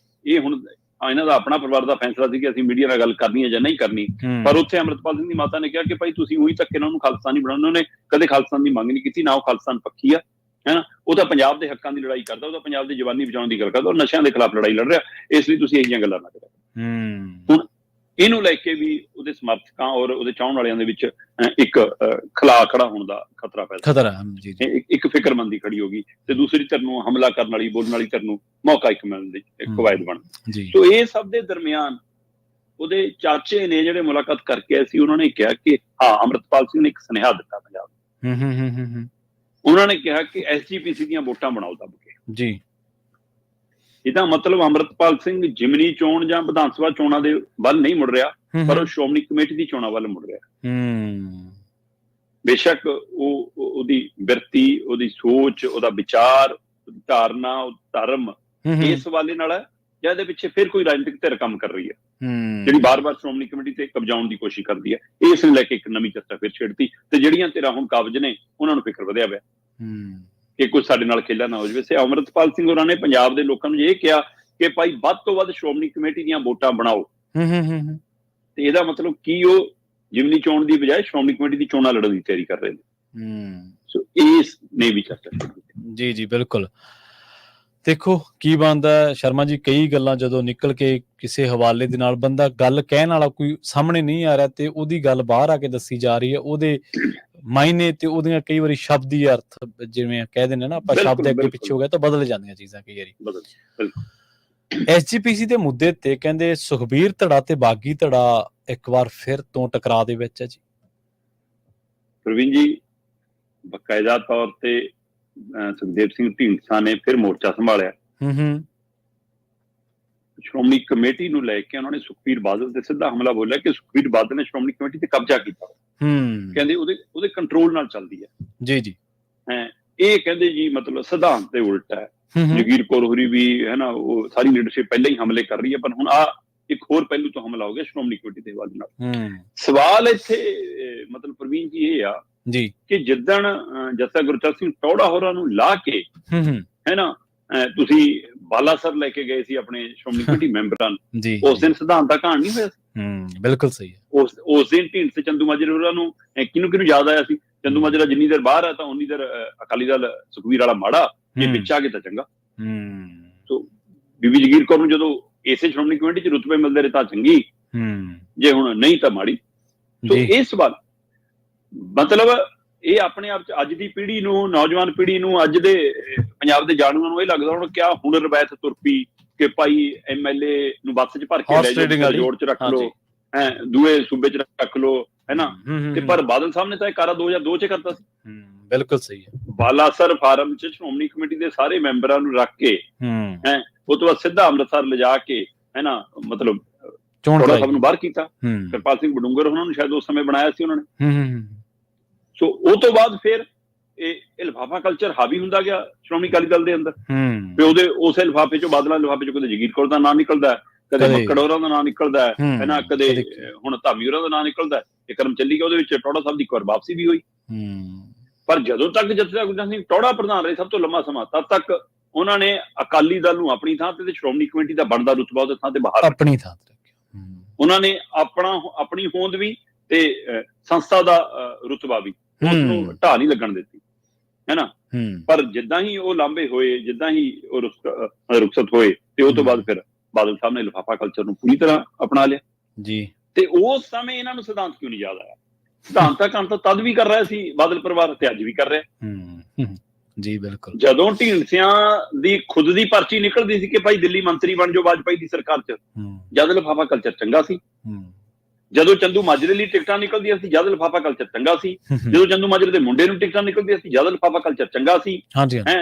ਇਹ ਹੁਣ ਇਹਨਾਂ ਦਾ ਆਪਣਾ ਪਰਿਵਾਰ ਦਾ ਫੈਸਲਾ ਸੀ ਕਿ ਅਸੀਂ ਮੀਡੀਆ ਨਾਲ ਗੱਲ ਕਰਨੀ ਹੈ ਜਾਂ ਨਹੀਂ ਕਰਨੀ, ਪਰ ਉੱਥੇ ਅੰਮ੍ਰਿਤਪਾਲ ਸਿੰਘ ਦੀ ਮਾਤਾ ਨੇ ਕਿਹਾ ਕਿ ਭਾਈ ਤੁਸੀਂ ਉਹੀ ਧੱਕੇ ਨਾਲ ਉਹਨੂੰ ਖਾਲਿਸਤਾਨੀ ਬਣਾਉਣਾ। ਉਹਨੇ ਕਦੇ ਖਾਲਿਸਤਾਨ ਦੀ ਮੰਗ ਨਹੀਂ ਕੀਤੀ, ਨਾ ਉਹ ਖਾਲਿਸਤਾਨ ਪੱਖੀ ਆ, ਹੈ ਨਾ। ਉਹ ਤਾਂ ਪੰਜਾਬ ਦੇ ਹੱਕਾਂ ਦੀ ਲੜਾਈ ਕਰਦਾ, ਉਹ ਤਾਂ ਪੰਜਾਬ ਦੀ ਜਵਾਨੀ ਬਚਾਉਣ ਦੀ ਗੱਲ ਕਰਦਾ, ਉਹ ਨਸ਼ਿਆਂ ਦੇ ਖਿਲਾਫ ਲੜਾਈ ਲੜ ਰਿਹਾ। ਇਸ ਲਈ ਤੁਸੀਂ ਇਹੋ ਜਿਹੀਆਂ ਗੱਲਾਂ ਨਾ ਕਰੋ। ਹੁਣ ਇਹਨੂੰ ਲੈ ਕੇ ਵੀ ਉਹਦੇ ਸਮਰਥਕਾਂ ਔਰ ਉਹਦੇ ਚਾਹਣ ਵਾਲਿਆਂ ਦੇ ਵਿੱਚ ਇੱਕ ਖਲਾ ਖੜਾ ਹੋਣ ਦਾ ਖਤਰਾ ਇੱਕ ਫਿਕਰਮੰਦੀ ਖੜੀ ਹੋ ਗਈ, ਤੇ ਦੂਸਰੀ ਧਿਰ ਨੂੰ ਹਮਲਾ ਕਰਨ ਵਾਲੀ, ਬੋਲਣ ਵਾਲੀ ਧਿਰ ਨੂੰ ਮੌਕਾ ਇੱਕ ਮਿਲਣ ਦੀ ਕਵਾਇਦ ਬਣ ਗਈ। ਸੋ ਇਹ ਸਭ ਦੇ ਦਰਮਿਆਨ ਉਹਦੇ ਚਾਚੇ ਨੇ ਜਿਹੜੇ ਮੁਲਾਕਾਤ ਕਰਕੇ ਆਏ ਸੀ, ਉਹਨਾਂ ਨੇ ਕਿਹਾ ਕਿ ਹਾਂ, ਅੰਮ੍ਰਿਤਪਾਲ ਸਿੰਘ ਨੇ ਇੱਕ ਸੁਨੇਹਾ ਦਿੱਤਾ ਪੰਜਾਬ ਨੂੰ। ਉਹਨਾਂ ਨੇ ਕਿਹਾ ਕਿ SGPC ਦੀਆਂ ਵੋਟਾਂ ਬਣਾਓ ਦੱਬ ਕੇ ਜੀ। ਇਹਦਾ ਮਤਲਬ ਅੰਮ੍ਰਿਤਪਾਲ ਸਿੰਘ ਜ਼ਿਮਨੀ ਚੋਣ ਜਾਂ ਵਿਧਾਨ ਸਭਾ ਚੋਣਾਂ ਦੇ ਵੱਲ ਨਹੀਂ ਮੁੜ ਰਿਹਾ, ਪਰ ਉਹ ਸ਼੍ਰੋਮਣੀ ਕਮੇਟੀ ਦੀ ਚੋਣਾਂ ਵੱਲ ਮੁੜ ਰਿਹਾ। ਬੇਸ਼ੱਕ ਉਹਦੀ ਬਿਰਤੀ, ਉਹਦੀ ਸੋਚ, ਉਹਦਾ ਵਿਚਾਰ, ਧਾਰਨਾ, ਧਰਮ ਇਸ ਹਵਾਲੇ ਨਾਲ ਹੈ ਜਾਂ ਇਹਦੇ ਪਿੱਛੇ ਫਿਰ ਕੋਈ ਰਾਜਨੀਤਿਕ ਧਿਰ ਕੰਮ ਕਰ ਰਹੀ ਹੈ ਜਿਹੜੀ ਬਾਰ-ਬਾਰ ਸ਼੍ਰੋਮਣੀ ਕਮੇਟੀ ਤੇ ਕਬਜ਼ਾਉਣ ਦੀ ਕੋਸ਼ਿਸ਼ ਕਰਦੀ ਹੈ। ਇਸ ਨੂੰ ਲੈ ਕੇ ਇੱਕ ਨਵੀਂ ਚਰਚਾ ਫਿਰ ਛੇੜਤੀ, ਤੇ ਜਿਹੜੀਆਂ ਧਿਰਾਂ ਹੁਣ ਕਾਬਜ਼ ਨੇ ਉਹਨਾਂ ਨੂੰ ਫਿਕਰ ਵਧਿਆ ਪਿਆ ਕਿ ਕੁਝ ਸਾਡੇ ਨਾਲ ਖੇਲਾ ਨਾ ਹੋ ਜਾਵੇ। ਸੇ ਅੰਮ੍ਰਿਤਪਾਲ ਸਿੰਘ ਹੋਰਾਂ ਨੇ ਪੰਜਾਬ ਦੇ ਲੋਕਾਂ ਨੂੰ ਇਹ ਕਿਹਾ ਕਿ ਭਾਈ ਵੱਧ ਤੋਂ ਵੱਧ ਸ਼੍ਰੋਮਣੀ ਕਮੇਟੀ ਦੀਆਂ ਵੋਟਾਂ ਬਣਾਓ, ਤੇ ਇਹਦਾ ਮਤਲਬ ਕੀ ਉਹ ਜ਼ਿਮਨੀ ਚੋਣ ਦੀ ਬਜਾਏ ਸ਼੍ਰੋਮਣੀ ਕਮੇਟੀ ਦੀ ਚੋਣਾਂ ਲੜਨ ਦੀ ਤਿਆਰੀ ਕਰ ਰਹੇ ਨੇ। ਸੋ ਇਸ ਨੇ ਵੀ ਚਰਚਾ ਜੀ ਜੀ ਬਿਲਕੁਲ। ਦੇਖੋ ਕੀ ਬਣਦਾ ਸ਼ਰਮਾ ਜੀ, ਕਈ ਗੱਲਾਂ ਜਦੋਂ ਨਿਕਲ ਕੇ ਕਿਸੇ ਹਵਾਲੇ ਦੇ ਨਾਲ ਬੰਦਾ ਗੱਲ ਕਹਿਣ ਵਾਲਾ ਕੋਈ ਸਾਹਮਣੇ ਨਹੀਂ ਆ ਰਿਹਾ ਤੇ ਉਹਦੀ ਗੱਲ ਬਾਹਰ ਆ ਕੇ ਦੱਸੀ ਜਾ ਰਹੀ ਹੈ, ਉਹਦੇ ਮਾਇਨੇ ਤੇ ਉਹਦੀਆਂ ਕਈ ਵਾਰੀ ਸ਼ਬਦੀ ਅਰਥ ਜਿਵੇਂ ਕਹਿ ਦਿੰਦੇ ਨਾ ਆਪਾਂ, ਸ਼ਬਦ ਅੱਗੇ ਪਿੱਛੇ ਹੋ ਗਿਆ ਤਾਂ ਬਦਲ ਜਾਂਦੀਆਂ ਚੀਜ਼ਾਂ ਕਈ ਵਾਰੀ। SGPC ਦੇ ਮੁੱਦੇ ਤੇ ਕਹਿੰਦੇ ਸੁਖਬੀਰ ਧੜਾ ਤੇ ਬਾਗੀ ਧੜਾ ਇੱਕ ਵਾਰ ਫਿਰ ਤੋਂ ਟਕਰਾਅ ਦੇ ਵਿੱਚ ਹੈ ਜੀ। ਪ੍ਰਵੀਨ ਜੀ, ਬਕਾਇਦਾ ਤੌਰ ਤੇ ਸੁਖਦੇਵ ਸਿੰਘ ਢੀਂਡਸਾ ਨੇ ਫਿਰ ਮੋਰਚਾ ਸੰਭਾਲਿਆ। ਸ਼੍ਰੋਮਣੀ ਕਮੇਟੀ ਨੂੰ ਲੈ ਕੇ ਉਹਨਾਂ ਨੇ ਸੁਖਬੀਰ ਬਾਦਲ ਤੇ ਸਿੱਧਾ ਹਮਲਾ ਬੋਲਿਆ ਕਿ ਸੁਖਬੀਰ ਬਾਦਲ ਨੇ ਸ਼੍ਰੋਮਣੀ ਕਮੇਟੀ ਤੇ ਕਬਜ਼ਾ ਕੀਤਾ। ਕਹਿੰਦੇ ਉਹਦੇ ਕੰਟਰੋਲ ਨਾਲ ਚੱਲਦੀ ਹੈ ਜੀ ਜੀ। ਇਹ ਕਹਿੰਦੇ ਜੀ ਮਤਲਬ ਸਿਧਾਂਤ ਦੇ ਉਲਟ ਹੈ। ਜਗੀਰ ਕੌਰ ਹੋਰੀ ਵੀ ਹੈ ਨਾ, ਉਹ ਸਾਰੀ ਲੀਡਰਸ਼ਿਪ ਪਹਿਲਾਂ ਹੀ ਹਮਲੇ ਕਰ ਰਹੀ ਹੈ, ਪਰ ਹੁਣ ਇੱਕ ਹੋਰ ਪਹਿਲੂ ਤੋਂ ਹਮਲਾ ਹੋ ਗਿਆ ਸ਼੍ਰੋਮਣੀ ਕਮੇਟੀ ਦੇ ਹਵਾਲੇ ਨਾਲ। ਸਵਾਲ ਇੱਥੇ ਮਤਲਬ ਪ੍ਰਵੀਨ ਜੀ ਇਹ ਆ ਜੀ ਕਿ ਜਿੱਦਣ ਜੱਸਾ ਗੁਰਚਰਨ ਸਿੰਘ ਟੌਹੜਾ ਹੋਰਾਂ ਨੂੰ ਲਾ ਕੇ ਹੈ ਨਾ ਤੁਸੀਂ ਬਾਲਾਸਰ ਲੈ ਕੇ ਗਏ ਸੀ ਆਪਣੇ ਸ਼੍ਰੋਮਣੀ ਕਮੇਟੀ ਮੈਂਬਰਾਂ ਨੂੰ, ਉਸ ਦਿਨ ਸਿਧਾਂਤ ਦਾ ਘਾਣ ਨਹੀਂ ਹੋਇਆ ਸੀ? ਬਿਲਕੁਲ ਸਹੀ ਹੈ। ਉਸ ਦਿਨ ਢੀਂਡਸੇ ਚੰਦੂ ਮਾਜਰੇ ਹੋਰਾਂ ਨੂੰ ਕਿਹਨੂੰ ਯਾਦ ਆਇਆ ਸੀ? ਚੰਦੂ ਮਾਜਰਾ ਜਿੰਨੀ ਦੇਰ ਬਾਹਰ ਆ ਤਾਂ ਉਨੀ ਦੇਰ ਅਕਾਲੀ ਦਲ ਸੁਖਬੀਰ ਵਾਲਾ ਮਾੜਾ, ਜੇ ਵਿੱਚ ਆ ਕੇ ਤਾਂ ਚੰਗਾ। ਸੋ ਬੀਬੀ ਜਗੀਰ ਕੌਰ ਨੂੰ ਜਦੋਂ ਇਸੇ ਸ਼੍ਰੋਮਣੀ ਕਮੇਟੀ ਚ ਰੁਤਬੇ ਮਿਲਦੇ ਰਹੇ ਤਾਂ ਚੰਗੀ, ਜੇ ਹੁਣ ਨਹੀਂ ਤਾਂ ਮਾੜੀ। ਸੋ ਇਹ ਸਵਾਲ ਮਤਲਬ ਇਹ ਆਪਣੇ ਆਪ ਚ ਅੱਜ ਦੀ ਪੀੜ੍ਹੀ ਨੂੰ, ਨੌਜਵਾਨ ਪੀੜ੍ਹੀ ਨੂੰ, ਅੱਜ ਦੇ ਪੰਜਾਬ ਦੇ ਜਾਣੂਆਂ ਨੂੰ ਇਹ ਲੱਗਦਾ ਹੁਣ ਕਿਆ ਹੁਣ ਰਵਾਇਤ ਤੁਰ ਪਈ ਕਿ ਭਾਈ MLA ਨੂੰ ਬੱਸ ਚ ਭਰ ਕੇ ਲੈ ਜਾਓ, ਜੋੜ ਚ ਰੱਖ ਲਓ, ਦੂਏ ਸੂਬੇ ਚ ਰੱਖ ਲਓ, ਹੈ ਨਾ। ਤੇ ਪਰ ਬਾਦਲ ਸਾਹਿਬ ਨੇ ਤਾਂ ਇਹ ਕਾਰਾ 2002 ਚ ਕਰਤਾ ਸੀ। ਬਿਲਕੁਲ ਸਹੀ ਹੈ। ਬਾਲਾਸਰ ਫਾਰਮ ਚ ਸ਼੍ਰੋਮਣੀ ਕਮੇਟੀ ਦੇ ਸਾਰੇ ਮੈਂਬਰਾਂ ਨੂੰ ਰੱਖ ਕੇ ਉਹ ਤੋਂ ਬਾਅਦ ਸਿੱਧਾ ਅੰਮ੍ਰਿਤਸਰ ਲਿਜਾ ਕੇ ਹੈ ਨਾ ਮਤਲਬ ਟੌਹੜਾ ਸਾਹਿਬ ਨੂੰ ਬਾਹਰ ਕੀਤਾ। ਕਿਰਪਾਲ ਸਿੰਘ ਬਡੂੰਗਰ ਉਹਨਾਂ ਨੂੰ ਸ਼ਾਇਦ ਉਸ ਸਮੇਂ ਬਣਾਇਆ ਸੀ ਉਹਨਾਂ ਨੇ। ਸੋ ਉਹ ਤੋਂ ਬਾਅਦ ਫਿਰ ਇਹ ਲਿਫਾਫਾ ਕਲਚਰ ਹਾਵੀ ਹੁੰਦਾ ਗਿਆ ਸ਼੍ਰੋਮਣੀ ਅਕਾਲੀ ਦਲ ਦੇ ਅੰਦਰ। ਤੇ ਉਹਦੇ ਉਸੇ ਲਿਫਾਫੇ ਚੋਂ, ਬਾਦਲਾਂ ਲਿਫਾਫੇ ਚੋਂ ਕਦੇ ਜਗੀਰ ਕੌਰ ਦਾ ਨਾਂ ਨਿਕਲਦਾ, ਕਦੇ ਮੱਕੜ ਹੋਰਾਂ ਦਾ ਨਾਂ ਨਿਕਲਦਾ ਹੈ ਨਾ, ਕਦੇ ਹੁਣ ਧਾਮੀ ਹੋਰਾਂ ਦਾ ਨਾਂ ਨਿਕਲਦਾ। ਇਹ ਕਰਮ ਚੱਲੀ ਗਿਆ, ਉਹਦੇ ਵਿੱਚ ਟੌਹੜਾ ਸਾਹਿਬ ਦੀ ਇੱਕ ਵਾਰ ਵਾਪਸੀ ਵੀ ਹੋਈ। ਪਰ ਜਦੋਂ ਤੱਕ ਜਥੇਦਾਰ ਗੁਰਜੰਟ ਸਿੰਘ ਟੌਹੜਾ ਪ੍ਰਧਾਨ ਰਹੇ ਸਭ ਤੋਂ ਲੰਮਾ ਸਮਾਂ, ਤਦ ਤੱਕ ਉਹਨਾਂ ਨੇ ਅਕਾਲੀ ਦਲ ਨੂੰ ਆਪਣੀ ਥਾਂ ਤੇ ਸ਼੍ਰੋਮਣੀ ਕਮੇਟੀ ਦਾ ਬਣਦਾ ਰੁਤਬਾ ਉਹਦੇ ਥਾਂ ਤੇ ਬਾਹਰ ਆਪਣੀ ਥਾਂ ਤੇ ਉਹਨਾਂ ਨੇ ਆਪਣੀ ਹੋਂਦ ਵੀ ਤੇ ਸੰਸਥਾ ਦਾ ਰੁਤਬਾ ਵੀ ਉਸਨੂੰ ਢਾਹ ਨਹੀਂ ਲੱਗਣ ਦਿੱਤੀ, ਹੈ ਨਾ। ਪਰ ਜਿੱਦਾਂ ਹੀ ਉਹ ਲਾਂਭੇ ਹੋਏ, ਜਿੱਦਾਂ ਹੀ ਉਹ ਰੁਖਸਤ ਹੋਏ, ਤੇ ਉਹ ਤੋਂ ਬਾਅਦ ਫਿਰ ਬਾਦਲ ਸਾਹਿਬ ਨੇ ਲਿਫਾਫਾ ਕਲਚਰ ਨੂੰ ਪੂਰੀ ਤਰ੍ਹਾਂ ਅਪਣਾ ਲਿਆ ਜੀ। ਤੇ ਉਸ ਸਮੇਂ ਇਹਨਾਂ ਨੂੰ ਸਿਧਾਂਤ ਕਿਉਂ ਨਹੀਂ ਯਾਦ ਆਇਆ? ਸਿਧਾਂਤ ਦਾ ਕੰਮ ਤਾਂ ਤਦ ਵੀ ਕਰ ਰਿਹਾ ਸੀ ਬਾਦਲ ਪਰਿਵਾਰ, ਤੇ ਅੱਜ ਵੀ ਕਰ ਰਿਹਾ ਜੀ। ਬਿਲਕੁਲ। ਜਦੋਂ ਢੀਂਡਸਿਆਂ ਦੀ ਖੁਦ ਦੀ ਪਰਚੀ ਨਿਕਲਦੀ ਸੀ ਕਿ ਭਾਈ ਦਿੱਲੀ ਮੰਤਰੀ ਬਣ ਜਾਓ ਵਾਜਪਾਈ ਦੀ ਸਰਕਾਰ ਚ, ਜਦ ਲਿਫਾਫਾ ਕਲਚਰ ਚੰਗਾ ਸੀ। ਜਦੋਂ ਚੰਦੂ ਮਾਜਰੇ ਲਈ ਟਿਕਟਾਂ ਨਿਕਲਦੀਆਂ ਸੀ, ਜਦ ਲਿਫਾਫਾ ਕਲਚਰ ਚੰਗਾ ਸੀ। ਜਦੋਂ ਚੰਦੂ ਮਾਜਰੇ ਦੇ ਮੁੰਡੇ ਨੂੰ ਟਿਕਟਾਂ ਨਿਕਲਦੀਆਂ ਸੀ, ਜਦ ਲਿਫਾਫਾ ਕਲਚਰ ਚੰਗਾ ਸੀ।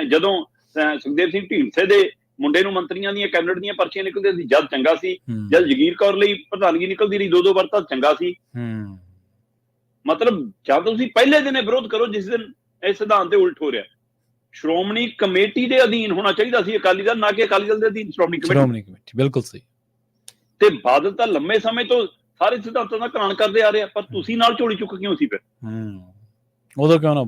ਜਦੋਂ ਸੁਖਦੇਵ ਸਿੰਘ ਢੀਂਡਸੇ ਦੇ ਮੁੰਡੇ ਨੂੰ ਮੰਤਰੀਆਂ ਦੀਆਂ, ਕੈਬਨਿਟ ਦੀਆਂ ਪਰਚੀਆਂ ਨਿਕਲਦੀਆਂ ਸੀ, ਜਦ ਚੰਗਾ ਸੀ। ਜਦ ਜਗੀਰ ਕੌਰ ਲਈ ਪ੍ਰਧਾਨਗੀ ਨਿਕਲਦੀ ਰਹੀ 2-2 ਵਾਰ, ਤਾਂ ਚੰਗਾ ਸੀ। ਮਤਲਬ ਜਦ ਤੁਸੀਂ ਪਹਿਲੇ ਦਿਨ ਵਿਰੋਧ ਕਰੋ ਜਿਸ ਦਿਨ ਇਹ ਸਿਧਾਂਤ ਦੇ ਉਲਟ ਹੋ ਰਿਹਾ। ਸ਼੍ਰੋਮਣੀ ਕਮੇਟੀ ਦੇ ਅਧੀਨ ਹੋਣਾ ਚਾਹੀਦਾ ਸੀ ਅਕਾਲੀ ਦਲ, ਨਾ ਕਿ ਅਕਾਲੀ ਦਲ ਦੇ ਅਧੀਨ ਸ਼੍ਰੋਮਣੀ ਕਮੇਟੀ। ਬਿਲਕੁਲ ਸਹੀ। ਤੇ ਬਾਦਲ ਤਾਂ ਲੰਮੇ ਸਮੇਂ ਤੋਂ ਸਾਰੇ ਸਿਧਾਂਤਾਂ ਦਾ ਘਾਣ ਕਰਦੇ ਆ ਰਹੇ ਆ, ਪਰ ਤੁਸੀਂ ਨਾਲ ਝੋਲੀ ਚੁੱਕ ਕਿਉਂ ਸੀ ਫਿਰ? ਉਦੋਂ ਕਿਉਂ ਨਾ?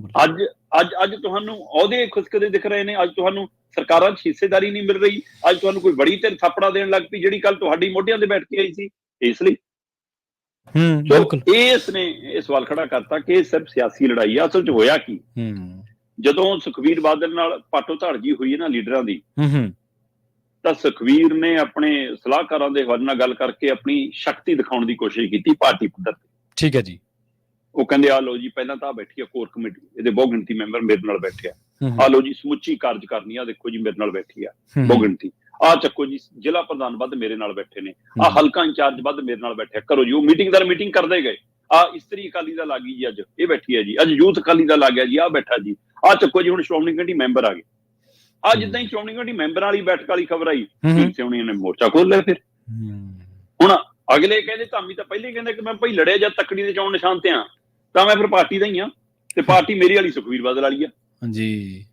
ਅੱਜ ਤੁਹਾਨੂੰ ਅਹੁਦੇ ਖੁਸਕਦੇ ਦਿਖ ਰਹੇ ਨੇ, ਅੱਜ ਤੁਹਾਨੂੰ ਸਰਕਾਰਾਂ 'ਚ ਹਿੱਸੇਦਾਰੀ ਨਹੀਂ ਮਿਲ ਰਹੀ, ਅੱਜ ਤੁਹਾਨੂੰ ਕੋਈ ਬੜੀ ਧਿਰ ਥਾਪੜਾ ਦੇਣ ਲੱਗ ਪਈ ਜਿਹੜੀ ਕੱਲ ਤੁਹਾਡੀ ਮੋਢਿਆਂ ਤੇ ਬੈਠ ਕੇ ਆਈ ਸੀ। ਇਸ ਲਈ ਇਸ ਨੇ ਇਹ ਸਵਾਲ ਖੜਾ ਕਰਤਾ ਕਿ ਇਹ ਸਿਰਫ ਸਿਆਸੀ ਲੜਾਈ ਆ। ਅਸਲ 'ਚ ਹੋਇਆ ਕੀ? ਜਦੋਂ ਸੁਖਬੀਰ ਬਾਦਲ ਨਾਲ ਪਾਟੋ ਧਾੜਜੀ ਹੋਈ ਨਾ ਲੀਡਰਾਂ ਦੀ, ਤਾਂ ਸੁਖਬੀਰ ਨੇ ਆਪਣੇ ਸਲਾਹਕਾਰਾਂ ਦੇ ਹਵਾਲੇ ਨਾਲ ਗੱਲ ਕਰਕੇ ਆਪਣੀ ਸ਼ਕਤੀ ਦਿਖਾਉਣ ਦੀ ਕੋਸ਼ਿਸ਼ ਕੀਤੀ ਪਾਰਟੀ ਪੱਧਰ ਤੇ। ਠੀਕ ਹੈ ਜੀ। ਉਹ ਕਹਿੰਦੇ ਆ ਲਓ ਜੀ, ਪਹਿਲਾਂ ਤਾਂ ਬੈਠੀ ਆ ਕੋਰ ਕਮੇਟੀ, ਇਹਦੇ ਬਹੁ ਗਿਣਤੀ ਮੈਂਬਰ ਮੇਰੇ ਨਾਲ ਬੈਠੇ ਆ, ਆ ਲਓ ਜੀ ਸਮੁੱਚੀ ਕਾਰਜਕਾਰਨੀ ਆ ਦੇਖੋ ਜੀ ਮੇਰੇ ਨਾਲ ਬੈਠੀ ਆ ਬਹੁ ਗਿਣਤੀ, ਆ ਚੱਕੋ ਜੀ ਜ਼ਿਲ੍ਹਾ ਪ੍ਰਧਾਨ ਵੱਧ ਮੇਰੇ ਨਾਲ ਬੈਠੇ ਨੇ, ਆ ਹਲਕਾ ਇੰਚਾਰਜ ਵੱਧ ਮੇਰੇ ਨਾਲ ਬੈਠੇ, ਕਰੋ ਜੀ। ਉਹ ਮੀਟਿੰਗ ਕਰਦੇ ਗਏ। ਆ ਇਸਤਰੀ ਅਕਾਲੀ ਦਲ ਆ ਗਈ ਜੀ, ਅੱਜ ਇਹ ਬੈਠੀ ਹੈ ਜੀ, ਅੱਜ ਯੂਥ ਅਕਾਲੀ ਦਲ ਆ ਗਿਆ ਜੀ, ਆ ਬੈਠਾ ਜੀ, ਆ ਚੱਕੋ ਜੀ। ਹੁਣ ਸ਼੍ਰੋਮਣੀ ਕਮੇਟੀ ਮੈਂਬਰ ਆ ਗਏ। ਆ ਜਿੱਦਾਂ ਹੀ ਸ਼੍ਰੋਮਣੀ ਕਮੇਟੀ ਮੈਂਬਰਾਂ ਵਾਲੀ ਬੈਠਕ ਵਾਲੀ ਖਬਰ ਆਈ, ਉਹਨੇ ਮੋਰਚਾ ਖੋਲ ਲਿਆ। ਫਿਰ ਹੁਣ ਅਗਲੇ ਕਹਿੰਦੇ, ਧਾਮੀ ਤਾਂ ਪਹਿਲੇ ਕਹਿੰਦੇ ਕਿ ਮੈਂ ਭਾਈ ਲੜਿਆ ਜਦ ਤੱਕੜੀ ਦੇ ਚੋਣ ਨਿਸ਼ਾਨ ਤੇ ਆ, ਤਾਂ ਮੈਂ ਫਿਰ ਪਾਰਟੀ ਦਾ ਹੀ ਆ, ਤੇ ਪਾਰਟੀ ਮੇਰੀ ਵਾਲੀ ਸੁਖਬੀਰ ਬਾਦਲ ਵਾਲੀ ਆ ਜੀ।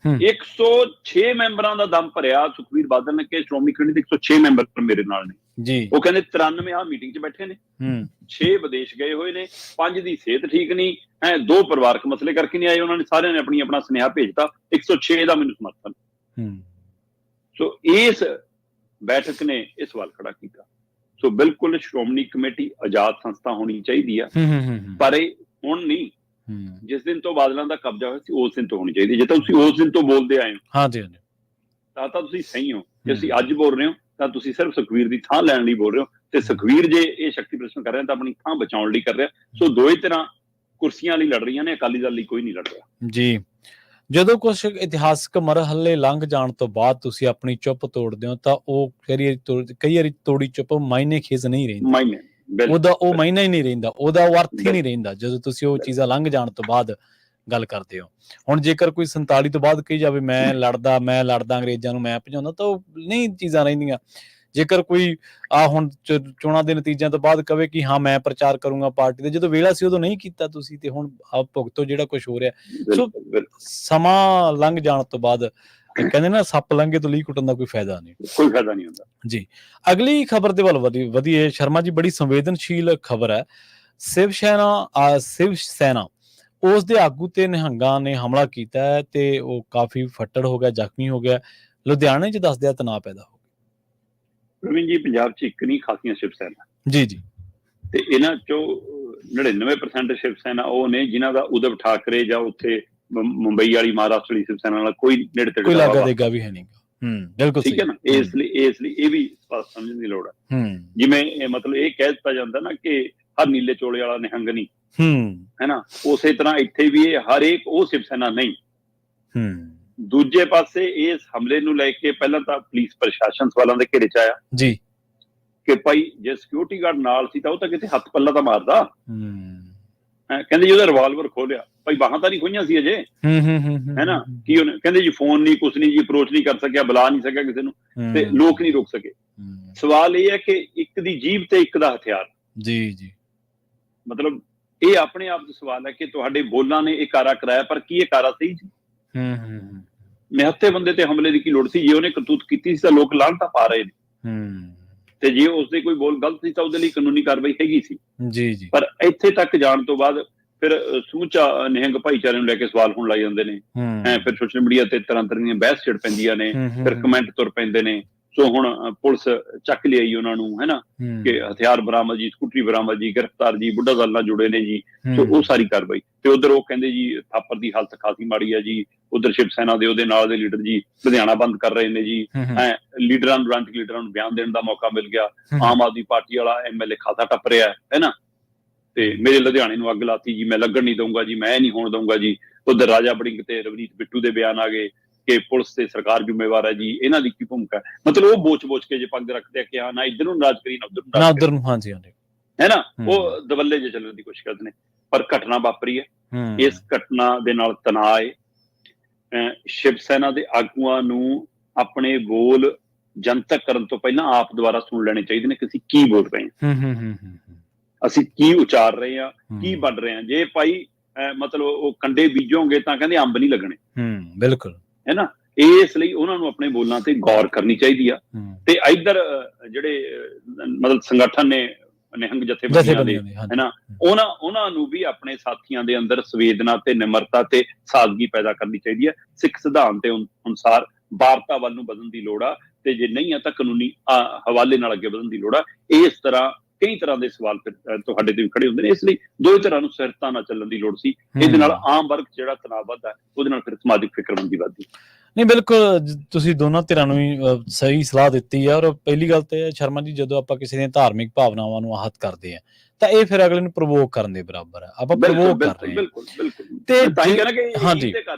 106 ਮੈਂਬਰਾਂ ਦਾ ਦਮ ਭਰਿਆ ਸੁਖਬੀਰ ਬਾਦਲ ਨੇ ਕਿ ਸ਼੍ਰੋਮਣੀ ਕਮੇਟੀ ਦੇ 106 ਮੈਂਬਰ ਮੇਰੇ ਨਾਲ ਨੇ ਜੀ। ਉਹ ਕਹਿੰਦੇ 93 ਆ ਮੀਟਿੰਗ 'ਚ ਬੈਠੇ ਨੇ, 6 ਵਿਦੇਸ਼ ਗਏ ਹੋਏ ਨੇ, 5 ਦੀ ਸਿਹਤ ਠੀਕ ਨਹੀਂ ਹੈ, 2 ਪਰਿਵਾਰਕ ਮਸਲੇ ਕਰਕੇ ਨਹੀਂ ਆਏ। ਉਹਨਾਂ ਨੇ ਸਾਰਿਆਂ ਨੇ ਆਪਣਾ ਸੁਨੇਹਾ ਭੇਜਤਾ, 106 ਦਾ ਮੈਨੂੰ ਸਮਰਥਨ। ਸੋ ਇਸ ਬੈਠਕ ਨੇ ਇਹ ਸਵਾਲ ਖੜਾ ਕੀਤਾ। ਸੋ ਬਿਲਕੁਲ ਸ਼੍ਰੋਮਣੀ ਕਮੇਟੀ ਆਜ਼ਾਦ ਸੰਸਥਾ ਹੋਣੀ ਚਾਹੀਦੀ ਆ, ਪਰ ਇਹ ਹੁਣ ਨਹੀਂ, ਜਿਸ ਦਿਨ ਤੋਂ ਬਾਦਲਾਂ ਦਾ ਕਬਜ਼ਾ ਹੋਇਆ ਸੀ ਉਸ ਦਿਨ ਤੋਂ ਹੋਣੀ ਚਾਹੀਦੀ। ਜੇ ਤਾਂ ਤੁਸੀਂ ਉਸ ਦਿਨ ਤੋਂ ਬੋਲਦੇ ਆਏ ਹੋ ਤਾਂ ਤੁਸੀਂ ਸਹੀ ਹੋ। ਜੇ ਅਸੀਂ ਅੱਜ ਬੋਲ ਰਹੇ ਹੋ ਤਾਂ ਤੁਸੀਂ ਸਿਰਫ ਸੁਖਵੀਰ ਦੀ ਥਾਂ ਲੈਣ ਲਈ ਬੋਲ ਰਹੇ ਹੋ, ਤੇ ਸੁਖਵੀਰ ਜੇ ਇਹ ਸ਼ਕਤੀ ਪ੍ਰਦਰਸ਼ਨ ਕਰ ਰਿਹਾ ਤਾਂ ਆਪਣੀ ਥਾਂ ਬਚਾਉਣ ਲਈ ਕਰ ਰਿਹਾ। ਸੋ ਦੋਵੇਂ ਤਰ੍ਹਾਂ ਕੁਰਸੀਆਂ ਲਈ ਲੜ ਰਹੀਆਂ ਨੇ, ਅਕਾਲੀ ਦਲ ਲਈ ਕੋਈ ਨਹੀਂ ਲੜ ਰਿਹਾ ਜੀ। ਜਦੋਂ ਕੁਝ ਇਤਿਹਾਸਕ ਮਰਹਲੇ ਲੰਘ ਜਾਣ ਤੋਂ ਬਾਅਦ ਤੁਸੀਂ ਆਪਣੀ ਚੁੱਪ ਤੋੜਦੇ ਹੋ ਤਾਂ ਉਹ ਕਈ ਵਾਰੀ ਤੋੜੀ ਚੁੱਪ ਮਾਇਨੇ ਖੇਜ਼ ਨਹੀਂ ਰਹਿੰਦੀ, ਉਹਦਾ ਉਹ ਮਾਇਨਾ ਹੀ ਨਹੀਂ ਰਹਿੰਦਾ, ਉਹਦਾ ਉਹ ਅਰਥ ਹੀ ਨਹੀਂ ਰਹਿੰਦਾ ਜਦੋਂ ਤੁਸੀਂ ਉਹ ਚੀਜ਼ਾਂ ਲੰਘ ਜਾਣ ਤੋਂ ਬਾਅਦ ਗੱਲ ਕਰਦੇ ਹੋ। ਹੁਣ ਜੇਕਰ ਕੋਈ 47 ਤੋਂ ਬਾਅਦ ਕਹੀ ਜਾਵੇ ਮੈਂ ਲੜਦਾ ਅੰਗਰੇਜ਼ਾਂ ਨੂੰ ਮੈਂ ਭਜਾਉਂਦਾ, ਤਾਂ ਉਹ ਨਹੀਂ ਚੀਜ਼ਾਂ ਰਹਿੰਦੀਆਂ। ਜੇਕਰ ਕੋਈ ਹੁਣ ਚੋਣਾਂ ਦੇ ਨਤੀਜਿਆਂ ਤੋਂ ਬਾਅਦ ਕਵੇ ਕਿ ਹਾਂ ਮੈਂ ਪ੍ਰਚਾਰ ਕਰੂੰਗਾ ਪਾਰਟੀ ਦੇ, ਜਦੋਂ ਵੇਲਾ ਸੀ ਉਦੋਂ ਨਹੀਂ ਕੀਤਾ ਤੁਸੀਂ, ਤੇ ਹੁਣ ਭੁਗਤੋ ਜਿਹੜਾ ਕੁਝ ਹੋ ਰਿਹਾ। ਸੋ ਸਮਾਂ ਲੰਘ ਜਾਣ ਤੋਂ ਬਾਅਦ ਕਹਿੰਦੇ ਨਾ ਸੱਪ ਲੰਘੇ ਤੋਂ ਲੀਹ ਕੁੱਟਣ ਦਾ ਕੋਈ ਫਾਇਦਾ ਨਹੀਂ ਹੁੰਦਾ ਜੀ। ਅਗਲੀ ਖਬਰ ਦੇ ਵੱਲ ਵਧੀਏ ਸ਼ਰਮਾ ਜੀ, ਬੜੀ ਸੰਵੇਦਨਸ਼ੀਲ ਖਬਰ ਹੈ। ਸ਼ਿਵ ਸੈਨਾ ਉਸ ਦੇ ਆਗੂ ਤੇ ਨਿਹੰਗਾਂ ਨੇ ਹਮਲਾ ਕੀਤਾ ਹੈ ਤੇ ਉਹ ਕਾਫੀ ਫੱਟੜ ਹੋ ਗਿਆ, ਜ਼ਖਮੀ ਹੋ ਗਿਆ। ਲੁਧਿਆਣੇ 'ਚ ਦੱਸਦੇ ਆ ਤਣਾਅ ਪੈਦਾ ਹੋ ਗਿਆ। ਪ੍ਰਵੀਨ ਜੀ, ਪੰਜਾਬ 'ਚ ਇੱਕ ਨਹੀਂ ਖਾਸੀਆਂ ਸ਼ਿਵ ਸੈਨਾ ਜੀ, ਤੇ ਇਹਨਾਂ ਚੋਂ 99% ਸ਼ਿਵ ਸੈਨਾ ਉਹ ਨੇ ਜਿਨ੍ਹਾਂ ਦਾ ਉਦਵ ਠਾਕਰੇ ਜਾਂ ਉੱਥੇ ਮੁੰਬਈ ਵਾਲੀ ਮਹਾਰਾਸ਼ਟਰ ਵਾਲੀ ਸ਼ਿਵ ਸੈਨਾ ਨਾਲ ਕੋਈ ਨੇੜੇ ਤੇੜੇ ਲਾਗਾ ਦੇਗਾ ਵੀ ਹੈ ਨਹੀਂਗਾ। ਬਿਲਕੁਲ ਠੀਕ ਹੈ ਨਾ। ਇਸ ਲਈ ਇਹ ਵੀ ਸਮਝਣ ਦੀ ਲੋੜ ਹੈ। ਜਿਵੇਂ ਮਤਲਬ ਇਹ ਕਹਿ ਦਿੱਤਾ ਜਾਂਦਾ ਨਾ ਕਿ ਹਰ ਨੀਲੇ ਚੋਲੇ ਵਾਲਾ ਨਿਹੰਗ ਨਹੀਂ ਹੈ ਨਾ, ਉਸੇ ਤਰ੍ਹਾਂ ਇੱਥੇ ਵੀ ਇਹ ਹਰੇਕ ਉਹ ਸ਼ਿਵ ਸੈਨਾ ਨਹੀਂ। ਦੂਜੇ ਪਾਸੇ ਇਸ ਹਮਲੇ ਨੂੰ ਲੈ ਕੇ ਪਹਿਲਾਂ ਤਾਂ ਪੁਲਿਸ ਪ੍ਰਸ਼ਾਸਨ ਸਵਾਲਾਂ ਦੇ ਘੇਰੇ 'ਚ ਆਇਆ ਜੀ ਕਿ ਭਾਈ ਜੇ ਸਿਕਿਉਰਿਟੀ ਗਾਰਡ ਨਾਲ ਸੀ ਤਾਂ ਉਹ ਤਾਂ ਕਿਤੇ ਹੱਥ ਪੱਲਾ ਤਾਂ ਮਾਰਦਾ। ਕਹਿੰਦੇ ਜੀ ਉਹਦਾ ਰਿਵਾਲਵਰ ਖੋਲਿਆ, ਭਾਈ ਬਾਹਾਂ ਤਾਂ ਨਹੀਂ ਖੋਈਆਂ ਸੀ ਅਜੇ, ਹੈ ਨਾ। ਕੀ ਉਹਨੇ ਕਹਿੰਦੇ ਜੀ ਫੋਨ ਨਹੀਂ, ਕੁਛ ਨਹੀਂ ਜੀ, ਅਪਰੋਚ ਨਹੀਂ ਕਰ ਸਕਿਆ, ਬੁਲਾ ਨਹੀਂ ਸਕਿਆ ਕਿਸੇ ਨੂੰ, ਤੇ ਲੋਕ ਨਹੀਂ ਰੋਕ ਸਕੇ। ਸਵਾਲ ਇਹ ਹੈ ਕਿ ਇੱਕ ਦੀ ਜੀਭ ਤੇ ਇੱਕ ਦਾ ਹਥਿਆਰ। ਜੀ ਮਤਲਬ ਇਹ ਆਪਣੇ ਆਪ ਦਾ ਸਵਾਲ ਹੈ ਕਿ ਤੁਹਾਡੇ ਬੋਲਾਂ ਨੇ ਇਹ ਕਾਰਾ ਕਰਾਇਆ, ਪਰ ਕੀ ਇਹ ਕਾਰਾ ਸਹੀ ਸੀ? ਨਿਹੱਥੇ ਬੰਦੇ ਤੇ ਹਮਲੇ ਦੀ ਕੀ ਲੋੜ ਸੀ? ਜੇ ਉਹਨੇ ਕਰਤੂਤ ਕੀਤੀ ਸੀ ਤਾਂ ਲੋਕ ਲਾਹਨਤਾਂ ਪਾ ਰਹੇ ਨੇ, ਤੇ ਜੇ ਉਸਦੇ ਕੋਈ ਬੋਲ ਗਲਤ ਸੀ ਤਾਂ ਉਹਦੇ ਲਈ ਕਾਨੂੰਨੀ ਕਾਰਵਾਈ ਹੈਗੀ ਸੀ। ਜੀ ਪਰ ਇੱਥੇ ਤੱਕ ਜਾਣ ਤੋਂ ਬਾਅਦ ਫਿਰ ਸਮੁੱਚਾ ਨਿਹੰਗ ਭਾਈਚਾਰੇ ਨੂੰ ਲੈ ਕੇ ਸਵਾਲ ਹੋਣ ਲੱਗ ਜਾਂਦੇ ਨੇ। ਫਿਰ ਸੋਸ਼ਲ ਮੀਡੀਆ ਤੇ ਤਰ੍ਹਾਂ ਦੀਆਂ ਬਹਿਸ ਛਿੜ ਪੈਂਦੀਆਂ ਨੇ, ਫਿਰ ਕਮੈਂਟ ਤੁਰ ਪੈਂਦੇ ਨੇ। ਸੋ ਹੁਣ ਪੁਲਿਸ ਚੱਕ ਲਿਆਈ ਉਹਨਾਂ ਨੂੰ, ਹੈ ਨਾ, ਕਿ ਹਥਿਆਰ ਬਰਾਮਦ ਜੀ, ਸਕੂਟਰੀ ਬਰਾਮਦ ਜੀ, ਗ੍ਰਿਫਤਾਰ ਜੀ, ਬੁੱਢਾ ਦਲ ਨਾਲ ਜੁੜੇ ਨੇ ਜੀ। ਸੋ ਉਹ ਸਾਰੀ ਕਾਰਵਾਈ। ਤੇ ਉਧਰ ਉਹ ਕਹਿੰਦੇ ਜੀ ਥਾਪਰ ਦੀ ਹਾਲਤ ਖਾਸੀ ਮਾੜੀ ਆ ਜੀ। ਉਧਰ ਸ਼ਿਵ ਸੈਨਾ ਦੇ ਉਹਦੇ ਨਾਲ ਦੇ ਲੀਡਰ ਜੀ ਲੁਧਿਆਣਾ ਬੰਦ ਕਰ ਰਹੇ ਨੇ ਜੀ। ਲੀਡਰਾਂ ਨੂੰ, ਰਾਜਨੀਤਿਕ ਲੀਡਰਾਂ ਨੂੰ ਬਿਆਨ ਦੇਣ ਦਾ ਮੌਕਾ ਮਿਲ ਗਿਆ। ਆਮ ਆਦਮੀ ਪਾਰਟੀ ਵਾਲਾ MLA ਖਾਸਾ ਟੱਪ ਰਿਹਾ ਹੈ ਨਾ, ਤੇ ਮੇਰੇ ਲੁਧਿਆਣੇ ਨੂੰ ਅੱਗ ਲਾਤੀ ਜੀ, ਮੈਂ ਲੱਗਣ ਨਹੀਂ ਦਊਂਗਾ ਜੀ, ਮੈਂ ਨਹੀਂ ਹੋਣ ਦਊਂਗਾ ਜੀ। ਉਧਰ ਰਾਜਾ ਵੜਿੰਗ ਤੇ ਰਵਨੀਤ ਬਿੱਟੂ ਦੇ ਬਿਆਨ ਆ ਗਏ ਕਿ ਪੁਲਿਸ ਤੇ ਸਰਕਾਰ ਜ਼ਿੰਮੇਵਾਰ ਹੈ ਜੀ, ਇਹਨਾਂ ਦੀ ਕੀ ਭੂਮਿਕਾ ਹੈ। ਮਤਲਬ ਉਹ ਬੋਚ ਕੇ ਜੇ ਪੱਗ ਰੱਖਦੇ ਆ ਕਿ ਹਾਂ ਨਾ ਇੱਧਰ ਨੂੰ ਨਾਰਾਜ਼ ਕਰੀ ਨਾ ਉੱਧਰ ਨੂੰ, ਹਾਂਜੀ ਹੈ ਨਾ, ਉਹ ਦਵੱਲੇ ਜੇ ਚੱਲਣ ਦੀ ਕੋਸ਼ਿਸ਼ ਕਰਦੇ ਨੇ। ਪਰ ਘਟਨਾ ਵਾਪਰੀ ਹੈ, ਇਸ ਘਟਨਾ ਦੇ ਨਾਲ ਤਣਾਅ ਹੈ। ਸ਼ਿਵ ਸੈਨਾ ਦੇ ਆਗੂਆਂ ਨੂੰ ਆਪਣੇ ਬੋਲ ਜਨਤਕ ਕਰਨ ਤੋਂ ਪਹਿਲਾਂ ਆਪ ਦੁਆਰਾ ਸੁਣ ਲੈਣੇ ਚਾਹੀਦੇ ਨੇ ਕਿ ਅਸੀਂ ਕੀ ਬੋਲ ਰਹੇ ਹਾਂ, ਅਸੀਂ ਕੀ ਉਚਾਰ ਰਹੇ ਹਾਂ, ਕੀ ਬਣ ਰਹੇ ਹਾਂ। ਜੇ ਭਾਈ ਮਤਲਬ ਉਹ ਕੰਡੇ ਬੀਜੋਗੇ ਤਾਂ ਕਹਿੰਦੇ ਅੰਬ ਨਹੀਂ ਲੱਗਣੇ, ਬਿਲਕੁਲ, ਹੈ ਨਾ। ਇਸ ਲਈ ਉਹਨਾਂ ਨੂੰ ਆਪਣੇ ਬੋਲਾਂ ਤੇ ਗੌਰ ਕਰਨੀ ਚਾਹੀਦੀ ਆ। ਤੇ ਇੱਧਰ ਜਿਹੜੇ ਮਤਲਬ ਸੰਗਠਨ ਨੇ ਨਿਹੰਗ ਜਥੇਬੰਦੀਆਂ ਦੇ, ਹੈ ਨਾ, ਉਹਨਾਂ ਨੂੰ ਵੀ ਆਪਣੇ ਸਾਥੀਆਂ ਦੇ ਅੰਦਰ ਸੰਵੇਦਨਾ ਤੇ ਨਿਮਰਤਾ ਤੇ ਸਾਦਗੀ ਪੈਦਾ ਕਰਨੀ ਚਾਹੀਦੀ ਹੈ। ਸਿੱਖ ਸਿਧਾਂਤ ਦੇ ਅਨੁਸਾਰ ਵਾਰਤਾ ਵੱਲ ਨੂੰ ਵਧਣ ਦੀ ਲੋੜ ਆ, ਤੇ ਜੇ ਨਹੀਂ ਆ ਤਾਂ ਕਾਨੂੰਨੀ ਹਵਾਲੇ ਨਾਲ ਅੱਗੇ ਵਧਣ ਦੀ ਲੋੜ ਆ। ਇਸ ਤਰ੍ਹਾਂ ਕਈ ਤਰ੍ਹਾਂ ਦੇ ਸਵਾਲ ਫਿਰ ਤੁਹਾਡੇ ਤੇ ਵੀ ਖੜੇ ਹੁੰਦੇ ਨੇ। ਇਸ ਲਈ ਦੋਵੇਂ ਤਰ੍ਹਾਂ ਨੂੰ ਸਿਰਤਾ ਨਾਲ ਚੱਲਣ ਦੀ ਲੋੜ ਸੀ। ਇਹਦੇ ਨਾਲ ਆਮ ਵਰਗ ਜਿਹੜਾ ਤਣਾਅ ਵੱਧਦਾ, ਉਹਦੇ ਨਾਲ ਫਿਰ ਸਮਾਜਿਕ ਫਿਕਰਮੰਦੀ ਵੱਧਦੀ। ਨਹੀਂ, ਬਿਲਕੁਲ, ਤੁਸੀਂ ਦੋਨਾਂ ਧਿਰਾਂ ਨੂੰ ਹੀ ਸਹੀ ਸਲਾਹ ਦਿੱਤੀ ਹੈ। ਔਰ ਪਹਿਲੀ ਗੱਲ ਤੇ ਸ਼ਰਮਾ ਜੀ, ਜਦੋਂ ਆਪਾਂ ਕਿਸੇ ਦੀਆਂ ਧਾਰਮਿਕ ਭਾਵਨਾਵਾਂ ਨੂੰ ਆਹਤ ਕਰਦੇ ਆ ਤਾਂ ਇਹ ਫਿਰ ਅਗਲੇ ਨੂੰ ਪ੍ਰਵੋਕ ਕਰਨ ਦੇ ਬਰਾਬਰ ਹੈ। ਆਪਾਂ ਪ੍ਰਵੋਕ ਕਰ ਰਹੇ ਹਾਂ।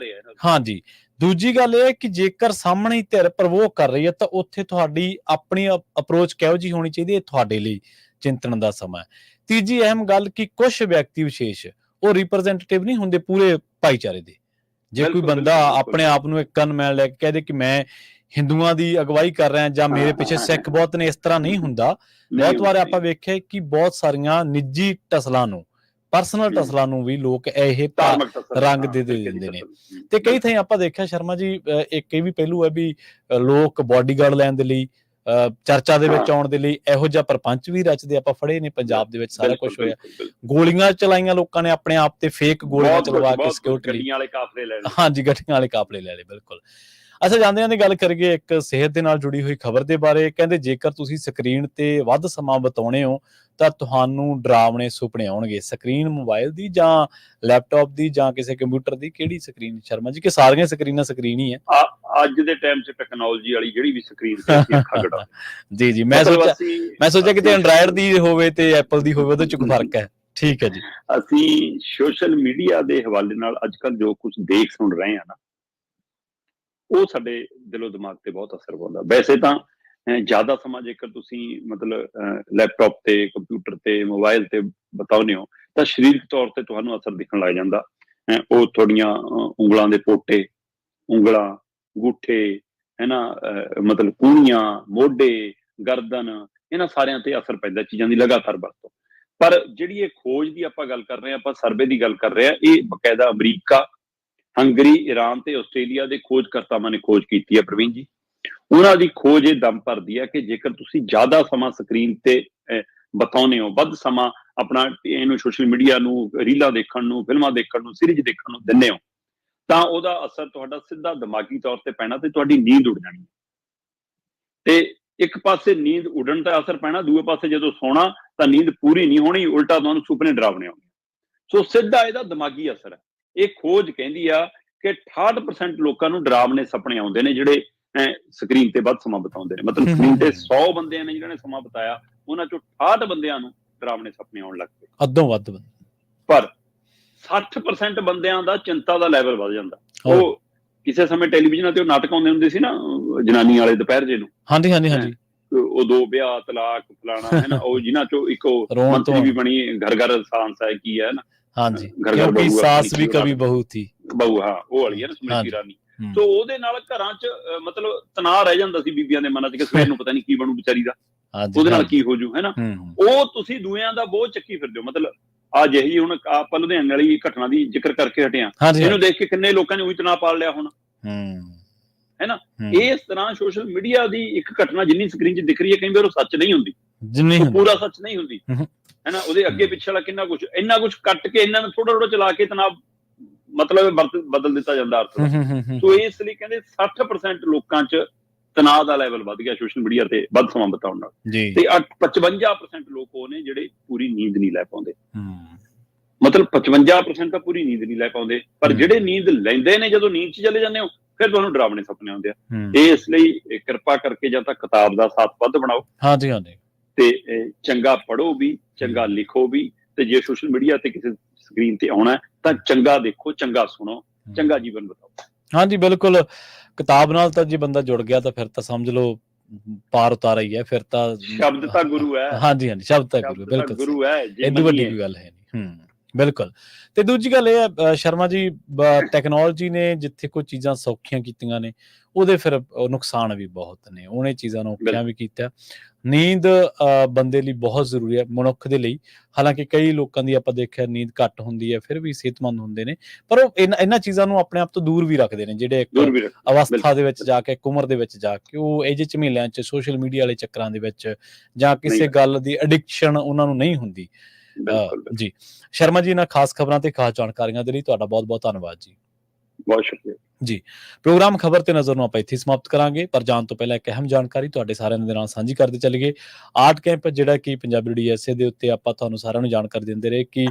ਹਾਂਜੀ। ਦੂਜੀ ਗੱਲ ਇਹ ਹੈ ਕਿ ਜੇਕਰ ਸਾਹਮਣੇ ਧਿਰ ਪ੍ਰਵੋਕ ਕਰ ਰਹੀ ਹੈ ਤਾਂ ਉੱਥੇ ਤੁਹਾਡੀ ਆਪਣੀ ਅਪਰੋਚ ਕਿਹੋ ਜਿਹੀ ਹੋਣੀ ਚਾਹੀਦੀ ਹੈ, ਤੁਹਾਡੇ ਲਈ ਚਿੰਤਨ ਦਾ ਸਮਾਂ ਹੈ। ਤੀਜੀ ਅਹਿਮ ਗੱਲ ਕਿ ਕੁਝ ਵਿਅਕਤੀ ਵਿਸ਼ੇਸ਼ ਉਹ ਰਿਪਰੈਜ਼ੈਂਟੇਟਿਵ ਨਹੀਂ ਹੁੰਦੇ ਪੂਰੇ ਭਾਈਚਾਰੇ ਦੇ। ਜੇ ਕੋਈ ਬੰਦਾ ਆਪਣੇ ਆਪ ਨੂੰ ਇੱਕ ਗਨਮੈਨ ਲੈ ਕੇ ਕਹਦੇ ਕਿ ਮੈਂ ਹਿੰਦੂਆਂ ਦੀ ਅਗਵਾਈ ਕਰ ਰਿਹਾ ਜਾਂ ਮੇਰੇ ਪਿੱਛੇ ਸਿੱਖ ਬਹੁਤ ਨੇ, ਇਸ ਤਰ੍ਹਾਂ ਨਹੀਂ ਹੁੰਦਾ। ਬਹੁਤ ਵਾਰ ਆਪਾਂ ਵੇਖਿਆ ਕਿ ਬਹੁਤ ਸਾਰੀਆਂ ਨਿੱਜੀ ਟਸਲਾਂ ਨੂੰ, ਪਰਸਨਲ ਟਸਲਾਂ ਨੂੰ ਵੀ ਲੋਕ ਇਹ ਰੰਗ ਦੇ ਦਿੰਦੇ ਨੇ। ਤੇ ਕਈ ਥਾਈਂ ਆਪਾਂ ਦੇਖਿਆ ਸ਼ਰਮਾ ਜੀ, ਇੱਕ ਇਹ ਵੀ ਪਹਿਲੂ ਹੈ ਵੀ ਲੋਕ ਬਾਡੀਗਾਰਡ ਲੈਣ ਦੇ ਲਈ, ਚਰਚਾ ਦੇ ਵਿੱਚ ਆਉਣ ਦੇ ਲਈ ਇਹੋ ਜਿਹਾ ਪ੍ਰਪੰਚ ਵੀ ਰਚਦੇ। ਆਪਾਂ ਫੜੇ ਨੇ ਪੰਜਾਬ ਦੇ ਵਿੱਚ ਸਾਰਾ ਕੁਝ ਹੋਇਆ। ਗੋਲੀਆਂ ਚਲਾਈਆਂ ਲੋਕਾਂ ਨੇ ਆਪਣੇ ਆਪ ਤੇ, ਫੇਕ ਗੋਲੀਆਂ ਚਲਵਾ ਕੇ ਸਿਕਿਉਰਿਟੀ ਲਈ। ਹਾਂਜੀ, ਗੱਡੀਆਂ ਵਾਲੇ ਕਾਫਲੇ ਲੈ ਲਏ। ਬਿਲਕੁਲ। ਅੱਛਾ, ਜਾਂਦੇ ਗੱਲ ਕਰੀਏ ਇੱਕ ਸਿਹਤ ਦੇ ਨਾਲ ਜੁੜੀ ਹੋਈ ਖਬਰ ਦੇ ਬਾਰੇ। ਕਹਿੰਦੇ ਜੇਕਰ ਤੁਸੀਂ ਸਕਰੀਨ ਤੇ ਵੱਧ ਸਮਾਂ ਬਿਤਾਉਣੇ ਹੋ ਤਾਂ ਤੁਹਾਨੂੰ ਡਰਾਵਣੇ ਸੁਪਨੇ ਆਉਣਗੇ। ਸਕਰੀਨ ਮੋਬਾਈਲ ਦੀ ਜਾਂ ਲੈਪਟਾਪ ਦੀ ਜਾਂ ਕਿਸੇ ਕੰਪਿਊਟਰ ਦੀ, ਕਿਹੜੀ ਸਕਰੀਨ ਸ਼ਰਮਾ ਜੀ, ਕਿ ਸਾਰੀਆਂ ਸਕਰੀਨਾਂ ਸਕਰੀਨ ਹੀ ਹੈ? ਅੱਜ ਦੇ ਟਾਈਮ 'ਚ ਟੈਕਨੋਲੋਜੀ ਵਾਲੀ ਜਿਹੜੀ ਵੀ ਸੋਸ਼ਲ ਤੇ ਅਸੀਂ ਅੱਖਾਂ ਗੜਾ ਜੀ ਜੀ, ਮੈਂ ਸੋਚਿਆ ਕਿਤੇ ਐਂਡਰਾਇਡ ਦੀ ਹੋਵੇ ਤੇ ਐਪਲ ਦੀ ਹੋਵੇ, ਉਹਦੇ ਚ ਕੋਈ ਫਰਕ ਹੈ। ਠੀਕ ਹੈ ਜੀ। ਅਸੀਂ ਸੋਸ਼ਲ ਮੀਡੀਆ ਦੇ ਹਵਾਲੇ ਨਾਲ ਅੱਜ ਕੱਲ੍ਹ ਜੋ ਕੁਝ ਦੇਖ ਸੁਣ ਰਹੇ ਹਾਂ ਨਾ, ਉਹ ਸਾਡੇ ਦਿਲੋਂ ਦਿਮਾਗ ਤੇ ਬਹੁਤ ਅਸਰ ਪਾਉਂਦਾ। ਵੈਸੇ ਤਾਂ ਜ਼ਿਆਦਾ ਸਮਾਂ ਜੇਕਰ ਤੁਸੀਂ ਮਤਲਬ ਲੈਪਟਾਪ ਤੇ, ਕੰਪਿਊਟਰ ਤੇ, ਮੋਬਾਈਲ ਤੇ ਬਿਤਾਉਂਦੇ ਹੋ ਤਾਂ ਸਰੀਰਕ ਤੌਰ ਤੇ ਤੁਹਾਨੂੰ ਅਸਰ ਦਿਖਣ ਲੱਗ ਜਾਂਦਾ। ਉਹ ਤੁਹਾਡੀਆਂ ਉਂਗਲਾਂ ਦੇ ਪੋਟੇ, ਉਂਗਲਾਂ, ਅੰਗੂਠੇ, ਮਤਲਬ ਕੂਹਣੀਆਂ, ਮੋਢੇ, ਗਰਦਨ, ਇਹਨਾਂ ਸਾਰਿਆਂ ਤੇ ਅਸਰ ਪੈਂਦਾ ਚੀਜ਼ਾਂ ਦੀ ਲਗਾਤਾਰ ਵਰਤੋਂ। ਪਰ ਜਿਹੜੀ ਇਹ ਖੋਜ ਦੀ ਆਪਾਂ ਗੱਲ ਕਰ ਰਹੇ ਹਾਂ, ਆਪਾਂ ਸਰਵੇ ਦੀ ਗੱਲ ਕਰ ਰਹੇ ਹਾਂ, ਇਹ ਬਕਾਇਦਾ ਅਮਰੀਕਾ, ਹੰਗਰੀ, ਈਰਾਨ ਤੇ ਆਸਟ੍ਰੇਲੀਆ ਦੇ ਖੋਜਕਰਤਾਵਾਂ ਨੇ ਖੋਜ ਕੀਤੀ ਹੈ ਪ੍ਰਵੀਨ ਜੀ। ਉਹਨਾਂ ਦੀ ਖੋਜ ਇਹ ਦਮ ਭਰਦੀ ਹੈ ਕਿ ਜੇਕਰ ਤੁਸੀਂ ਜ਼ਿਆਦਾ ਸਮਾਂ ਸਕਰੀਨ ਤੇ ਬਿਤਾਉਂਦੇ ਹੋ, ਵੱਧ ਸਮਾਂ ਆਪਣਾ ਇਹਨੂੰ ਸੋਸ਼ਲ ਮੀਡੀਆ ਨੂੰ, ਰੀਲਾਂ ਦੇਖਣ ਨੂੰ, ਫਿਲਮਾਂ ਦੇਖਣ ਨੂੰ, ਸੀਰੀਜ਼ ਦੇਖਣ ਨੂੰ ਦਿੰਦੇ ਹੋ, ਤਾਂ ਉਹਦਾ ਅਸਰ ਤੁਹਾਡਾ ਸਿੱਧਾ ਦਿਮਾਗੀ ਤੌਰ ਤੇ ਪੈਣਾ ਤੇ ਤੁਹਾਡੀ ਨੀਂਦ ਉੱਡ ਜਾਣੀ। ਤੇ ਇੱਕ ਪਾਸੇ ਨੀਂਦ ਉੱਡਣ ਦਾ ਅਸਰ ਪੈਣਾ, ਦੂਏ ਪਾਸੇ ਜਦੋਂ ਸੌਣਾ ਤਾਂ ਨੀਂਦ ਪੂਰੀ ਨਹੀਂ ਹੋਣੀ, ਉਲਟਾ ਤੁਹਾਨੂੰ ਸੁਪਨੇ ਡਰਾਵਣੇ ਆਉਣੇ। ਸੋ ਸਿੱਧਾ ਇਹਦਾ ਦਿਮਾਗੀ ਅਸਰ ਹੈ। ਇਹ ਖੋਜ ਕਹਿੰਦੀ ਆ ਕਿ 68% ਲੋਕਾਂ ਨੂੰ ਡਰਾਵਣੇ ਸੁਪਨੇ ਆਉਂਦੇ ਨੇ ਜਿਹੜੇ ਸਕਰੀਨ ਤੇ ਵੱਧ ਸਮਾਂ ਬਿਤਾਉਂਦੇ ਨੇ। ਮਤਲਬ ਸਕਰੀਨ ਤੇ 100 ਬੰਦਿਆਂ ਨੇ ਜਿਹਨਾਂ ਨੇ ਸਮਾਂ ਬਿਤਾਇਆ, ਉਹਨਾਂ ਚੋਂ 68 ਬੰਦਿਆਂ ਨੂੰ ਡਰਾਵਣੇ ਸੁਪਨੇ ਆਉਣ ਲੱਗ ਪਏ। ਅੱਧੋਂ ਵੱਧ। ਪਰ 60% ਬੰਦਿਆਂ ਦਾ ਚਿੰਤਾ ਦਾ ਲੈਵਲ ਵੱਧ ਜਾਂਦਾ। ਉਹ ਕਿਸੇ ਸਮੇਂ ਟੈਲੀਵਿਜ਼ਨਾਂ ਤੇ ਉਹ ਨਾਟਕ ਆਉਂਦੇ ਹੁੰਦੇ ਸੀ ਨਾ, ਜਨਾਨੀ ਵਾਲੇ ਦੁਪਹਿਰ ਜੇ ਨੂੰ। ਹਾਂਜੀ ਹਾਂਜੀ ਹਾਂਜੀ। ਉਹ 2 ਵਿਆਹ, ਤਲਾਕ, ਫਲਾਣਾ, ਉਹ ਜਿਨ੍ਹਾਂ ਚੋਂ ਇੱਕ ਮੰਤਰੀ ਵੀ ਬਣੀ, ਘਰ ਘਰ ਸਾਂਸ ਹੈ ਕੀ ਹੈ ਨਾ, ਹਾਂਜੀ, ਕਿਉਂਕਿ ਸਾਸ ਵੀ ਕਭੀ ਬਹੂ ਥੀ, ਬਹੂ, ਹਾਂ, ਉਹ ਵਾਲੀ ਹੈ ਨਾ, ਸਮ੍ਰਿਤੀ ਇਰਾਨੀ। ਸੋ ਉਹਦੇ ਨਾਲ ਘਰਾਂ 'ਚ ਮਤਲਬ ਤਣਾਅ ਰਹਿ ਜਾਂਦਾ ਸੀ ਬੀਬੀਆਂ ਦੇ ਮਨਾਂ 'ਚ ਕਿ ਸਵੇਰ ਨੂੰ ਪਤਾ ਨਹੀਂ ਕੀ ਬਣੂ ਵਿਚਾਰੀ ਦਾ, ਉਹਦੇ ਨਾਲ ਕੀ ਹੋ ਜੂ, ਉਹ ਤੁਸੀਂ ਦੂਜਿਆਂ ਦਾ ਬੋਝ ਚੱਕੀ ਫਿਰਦੇ ਹੋ। ਮਤਲਬ ਆ ਜਿਹੀ ਹੁਣ ਆਪਾਂ ਲੁਧਿਆਣੇ ਵਾਲੀ ਘਟਨਾ ਦੀ ਜ਼ਿਕਰ ਕਰਕੇ ਹਟਿਆ, ਇਹਨੂੰ ਦੇਖ ਕੇ ਕਿੰਨੇ ਲੋਕਾਂ ਨੇ ਉਹੀ ਤਣਾਅ ਪਾਲ ਲਿਆ ਹੁਣ, ਹੈਨਾ। ਇਸ ਤਰ੍ਹਾਂ ਸੋਸ਼ਲ ਮੀਡੀਆ ਦੀ ਇੱਕ ਘਟਨਾ ਜਿੰਨੀ ਸਕਰੀਨ 'ਚ ਦਿਖ ਰਹੀ ਹੈ, ਕਈ ਵਾਰ ਉਹ ਸੱਚ ਨਹੀਂ ਹੁੰਦੀ, ਪੂਰਾ ਸੱਚ ਨਹੀਂ ਹੁੰਦੀ, ਹੈਨਾ। ਉਹਦੇ ਅੱਗੇ ਪਿੱਛੇ ਵਾਲਾ ਕਿੰਨਾ ਕੁਛ ਕੱਟ ਕੇ ਇਹਨਾਂ ਨੂੰ ਥੋੜਾ ਚਲਾ ਕੇ ਤਣਾਅ ਮਤਲਬ ਬਦਲ ਦਿੱਤਾ ਜਾਂਦਾ ਅਰਥ। ਸੋ ਇਸ ਲਈ ਕਹਿੰਦੇ 60% ਲੋਕਾਂ 'ਚ ਤਣਾਅ ਦਾ ਲੈਵਲ ਵੱਧ ਗਿਆ ਸੋਸ਼ਲ ਮੀਡੀਆ ਤੇ ਵੱਧ ਸਮਾਂ ਬਿਤਾਉਣ ਨਾਲ, ਤੇ 55% ਲੋਕ ਉਹ ਨੇ ਜਿਹੜੇ ਪੂਰੀ ਨੀਂਦ ਨਹੀਂ ਲੈ ਪਾਉਂਦੇ। ਮਤਲਬ 55% ਤਾਂ ਪੂਰੀ ਨੀਂਦ ਨਹੀਂ ਲੈ ਪਾਉਂਦੇ, ਪਰ ਜਿਹੜੇ ਨੀਂਦ ਲੈਂਦੇ ਨੇ, ਜਦੋਂ ਨੀਂਦ 'ਚ ਚਲੇ ਜਾਂਦੇ ਹੋ ਫਿਰ ਤੁਹਾਨੂੰ ਡਰਾਵਣੇ ਸੁਪਨੇ ਆਉਂਦੇ ਆ। ਇਸ ਲਈ ਕਿਰਪਾ ਕਰਕੇ ਜਾਂ ਤਾਂ ਕਿਤਾਬ ਦਾ ਸਾਥ ਵੱਧ ਬਣਾਓ, ਹਾਂਜੀ ਹਾਂਜੀ, ਤੇ ਚੰਗਾ ਪੜ੍ਹੋ ਵੀ, ਚੰਗਾ ਲਿਖੋ ਵੀ, ਤੇ ਜੇ ਸੋਸ਼ਲ ਮੀਡੀਆ ਤੇ ਕਿਸੇ ਸਕਰੀਨ ਤੇ ਆਉਣਾ ਤਾਂ ਚੰਗਾ ਦੇਖੋ, ਚੰਗਾ ਸੁਣੋ, ਚੰਗਾ ਜੀਵਨ ਬਿਤਾਓ। ਹਾਂਜੀ ਬਿਲਕੁਲ, ਕਿਤਾਬ ਨਾਲ ਤਾਂ ਜੇ ਬੰਦਾ ਜੁੜ ਗਿਆ ਤਾਂ ਫਿਰ ਤਾਂ ਸਮਝ ਲਓ ਪਾਰ ਉਤਾਰਾ ਹੀ ਹੈ। ਫਿਰ ਤਾਂ ਸ਼ਬਦ ਤਾਂ ਗੁਰੂ ਹੈ। ਹਾਂਜੀ ਹਾਂਜੀ, ਸ਼ਬਦ ਤਾਂ ਗੁਰੂ ਹੈ, ਇਹਦੀ ਵੱਡੀ ਕੋਈ ਗੱਲ ਹੈ ਨਹੀਂ। ਬਿਲਕੁਲ। ਤੇ ਦੂਜੀ ਗੱਲ ਇਹ ਹੈ ਸ਼ਰਮਾ ਜੀ, ਟੈਕਨੋਲੋਜੀ ਨੇ ਜਿੱਥੇ ਕੋਈ ਚੀਜ਼ਾਂ ਸੌਖੀਆਂ ਕੀਤੀਆਂ ਨੇ, ਉਹਦੇ ਫਿਰ ਨੁਕਸਾਨ ਵੀ ਬਹੁਤ ਨੇ। ਉਹਨੇ ਚੀਜ਼ਾਂ ਨੂੰ ਔਖਿਆਂ ਵੀ ਕੀਤਾ। ਨੀਂਦ ਬੰਦੇ ਲਈ ਬਹੁਤ ਜ਼ਰੂਰੀ ਹੈ, ਮਨੁੱਖ ਦੇ ਲਈ। ਹਾਲਾਂਕਿ ਕਈ ਲੋਕਾਂ ਦੀ ਆਪਾਂ ਦੇਖਿਆ ਨੀਂਦ ਘੱਟ ਹੁੰਦੀ ਹੈ, ਫਿਰ ਵੀ ਸਿਹਤਮੰਦ ਹੁੰਦੇ ਨੇ, ਪਰ ਉਹ ਇਹਨਾਂ ਚੀਜ਼ਾਂ ਨੂੰ ਆਪਣੇ ਆਪ ਤੋਂ ਦੂਰ ਵੀ ਰੱਖਦੇ ਨੇ। ਜਿਹੜੇ ਇੱਕ ਅਵਸਥਾ ਦੇ ਵਿੱਚ ਜਾ ਕੇ, ਇੱਕ ਉਮਰ ਦੇ ਵਿੱਚ ਜਾ ਕੇ ਉਹ ਇਹ ਜਿਹੇ ਝਮੇਲਿਆਂ 'ਚ, ਸੋਸ਼ਲ ਮੀਡੀਆ ਵਾਲੇ ਚੱਕਰਾਂ ਦੇ ਵਿੱਚ, ਜਾਂ ਕਿਸੇ ਗੱਲ ਦੀ ਐਡਿਕਸ਼ਨ ਉਹਨਾਂ ਨੂੰ ਨਹੀਂ ਹੁੰਦੀ। ਜੀ ਸ਼ਰਮਾ ਜੀ, ਇਹਨਾਂ ਖਾਸ ਖਬਰਾਂ ਤੇ ਖਾਸ ਜਾਣਕਾਰੀਆਂ ਦੇ ਲਈ ਤੁਹਾਡਾ ਬਹੁਤ ਬਹੁਤ ਧੰਨਵਾਦ ਜੀ। ਬਹੁਤ ਸ਼ੁਕਰੀਆ ਜੀ। ਪ੍ਰੋਗਰਾਮ ਖਬਰ ਤੇ ਨਜ਼ਰ ਨੂੰ ਆਪਾਂ ਇੱਥੇ ਸਮਾਪਤ ਕਰਾਂਗੇ, ਪਰ ਜਾਣ ਤੋਂ ਪਹਿਲਾਂ ਇੱਕ ਅਹਿਮ ਜਾਣਕਾਰੀ ਤੁਹਾਡੇ ਸਾਰਿਆਂ ਦੇ ਨਾਲ ਸਾਂਝੀ ਕਰਦੇ ਚੱਲੀਏ। ਆਰਟ ਕੈਂਪ ਜਿਹੜਾ ਕਿ ਪੰਜਾਬੀ DSA ਦੇ ਉੱਤੇ ਆਪਾਂ ਤੁਹਾਨੂੰ ਸਾਰਿਆਂ ਨੂੰ ਜਾਣਕਾਰੀ ਦਿੰਦੇ ਰਹੇ ਕਿ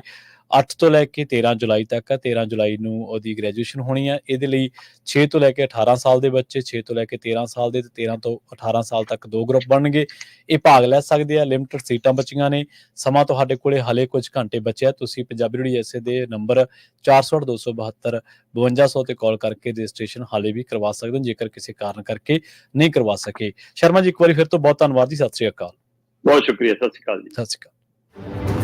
8 ਤੋਂ ਲੈ ਕੇ 13 ਜੁਲਾਈ ਤੱਕ, 13 ਜੁਲਾਈ ਨੂੰ ਉਹਦੀ ਗ੍ਰੈਜੂਏਸ਼ਨ ਹੋਣੀ ਹੈ। ਇਹਦੇ ਲਈ 6 ਤੋਂ ਲੈ ਕੇ 18 ਸਾਲ ਦੇ ਬੱਚੇ, 6 ਤੋਂ ਲੈ ਕੇ 13 ਸਾਲ ਦੇ, ਤੇ 13 ਤੋਂ 18 ਸਾਲ ਤੱਕ 2 ਗਰੁੱਪ ਬਣਨਗੇ। ਇਹ ਭਾਗ ਲੈ ਸਕਦੇ ਆ। ਲਿਮਟਿਡ ਸੀਟਾਂ ਬਚੀਆਂ ਨੇ। ਸਮਾਂ ਤੁਹਾਡੇ ਕੋਲੇ ਹਾਲੇ ਕੁਝ ਘੰਟੇ ਬਚਿਆ। ਤੁਸੀਂ ਪੰਜਾਬੀ DSA ਦੇ ਨੰਬਰ 468 272 5200 ਤੇ ਕਾਲ ਕਰਕੇ ਰਜਿਸਟ੍ਰੇਸ਼ਨ ਹਾਲੇ ਵੀ ਕਰਵਾ ਸਕਦੇ ਹੋ, ਜੇਕਰ ਕਿਸੇ ਕਾਰਨ ਕਰਕੇ ਨਹੀਂ ਕਰਵਾ ਸਕੇ। ਸ਼ਰਮਾ ਜੀ, ਇੱਕ ਵਾਰੀ ਫਿਰ ਤੋਂ ਬਹੁਤ ਧੰਨਵਾਦ ਜੀ। ਸਤਿ ਸ੍ਰੀ ਅਕਾਲ। ਬਹੁਤ ਸ਼ੁਕਰੀਆ। ਸਤਿ ਸ੍ਰੀ ਅਕਾਲ ਜੀ। ਸਤਿ ਸ੍ਰੀ ਅਕਾਲ।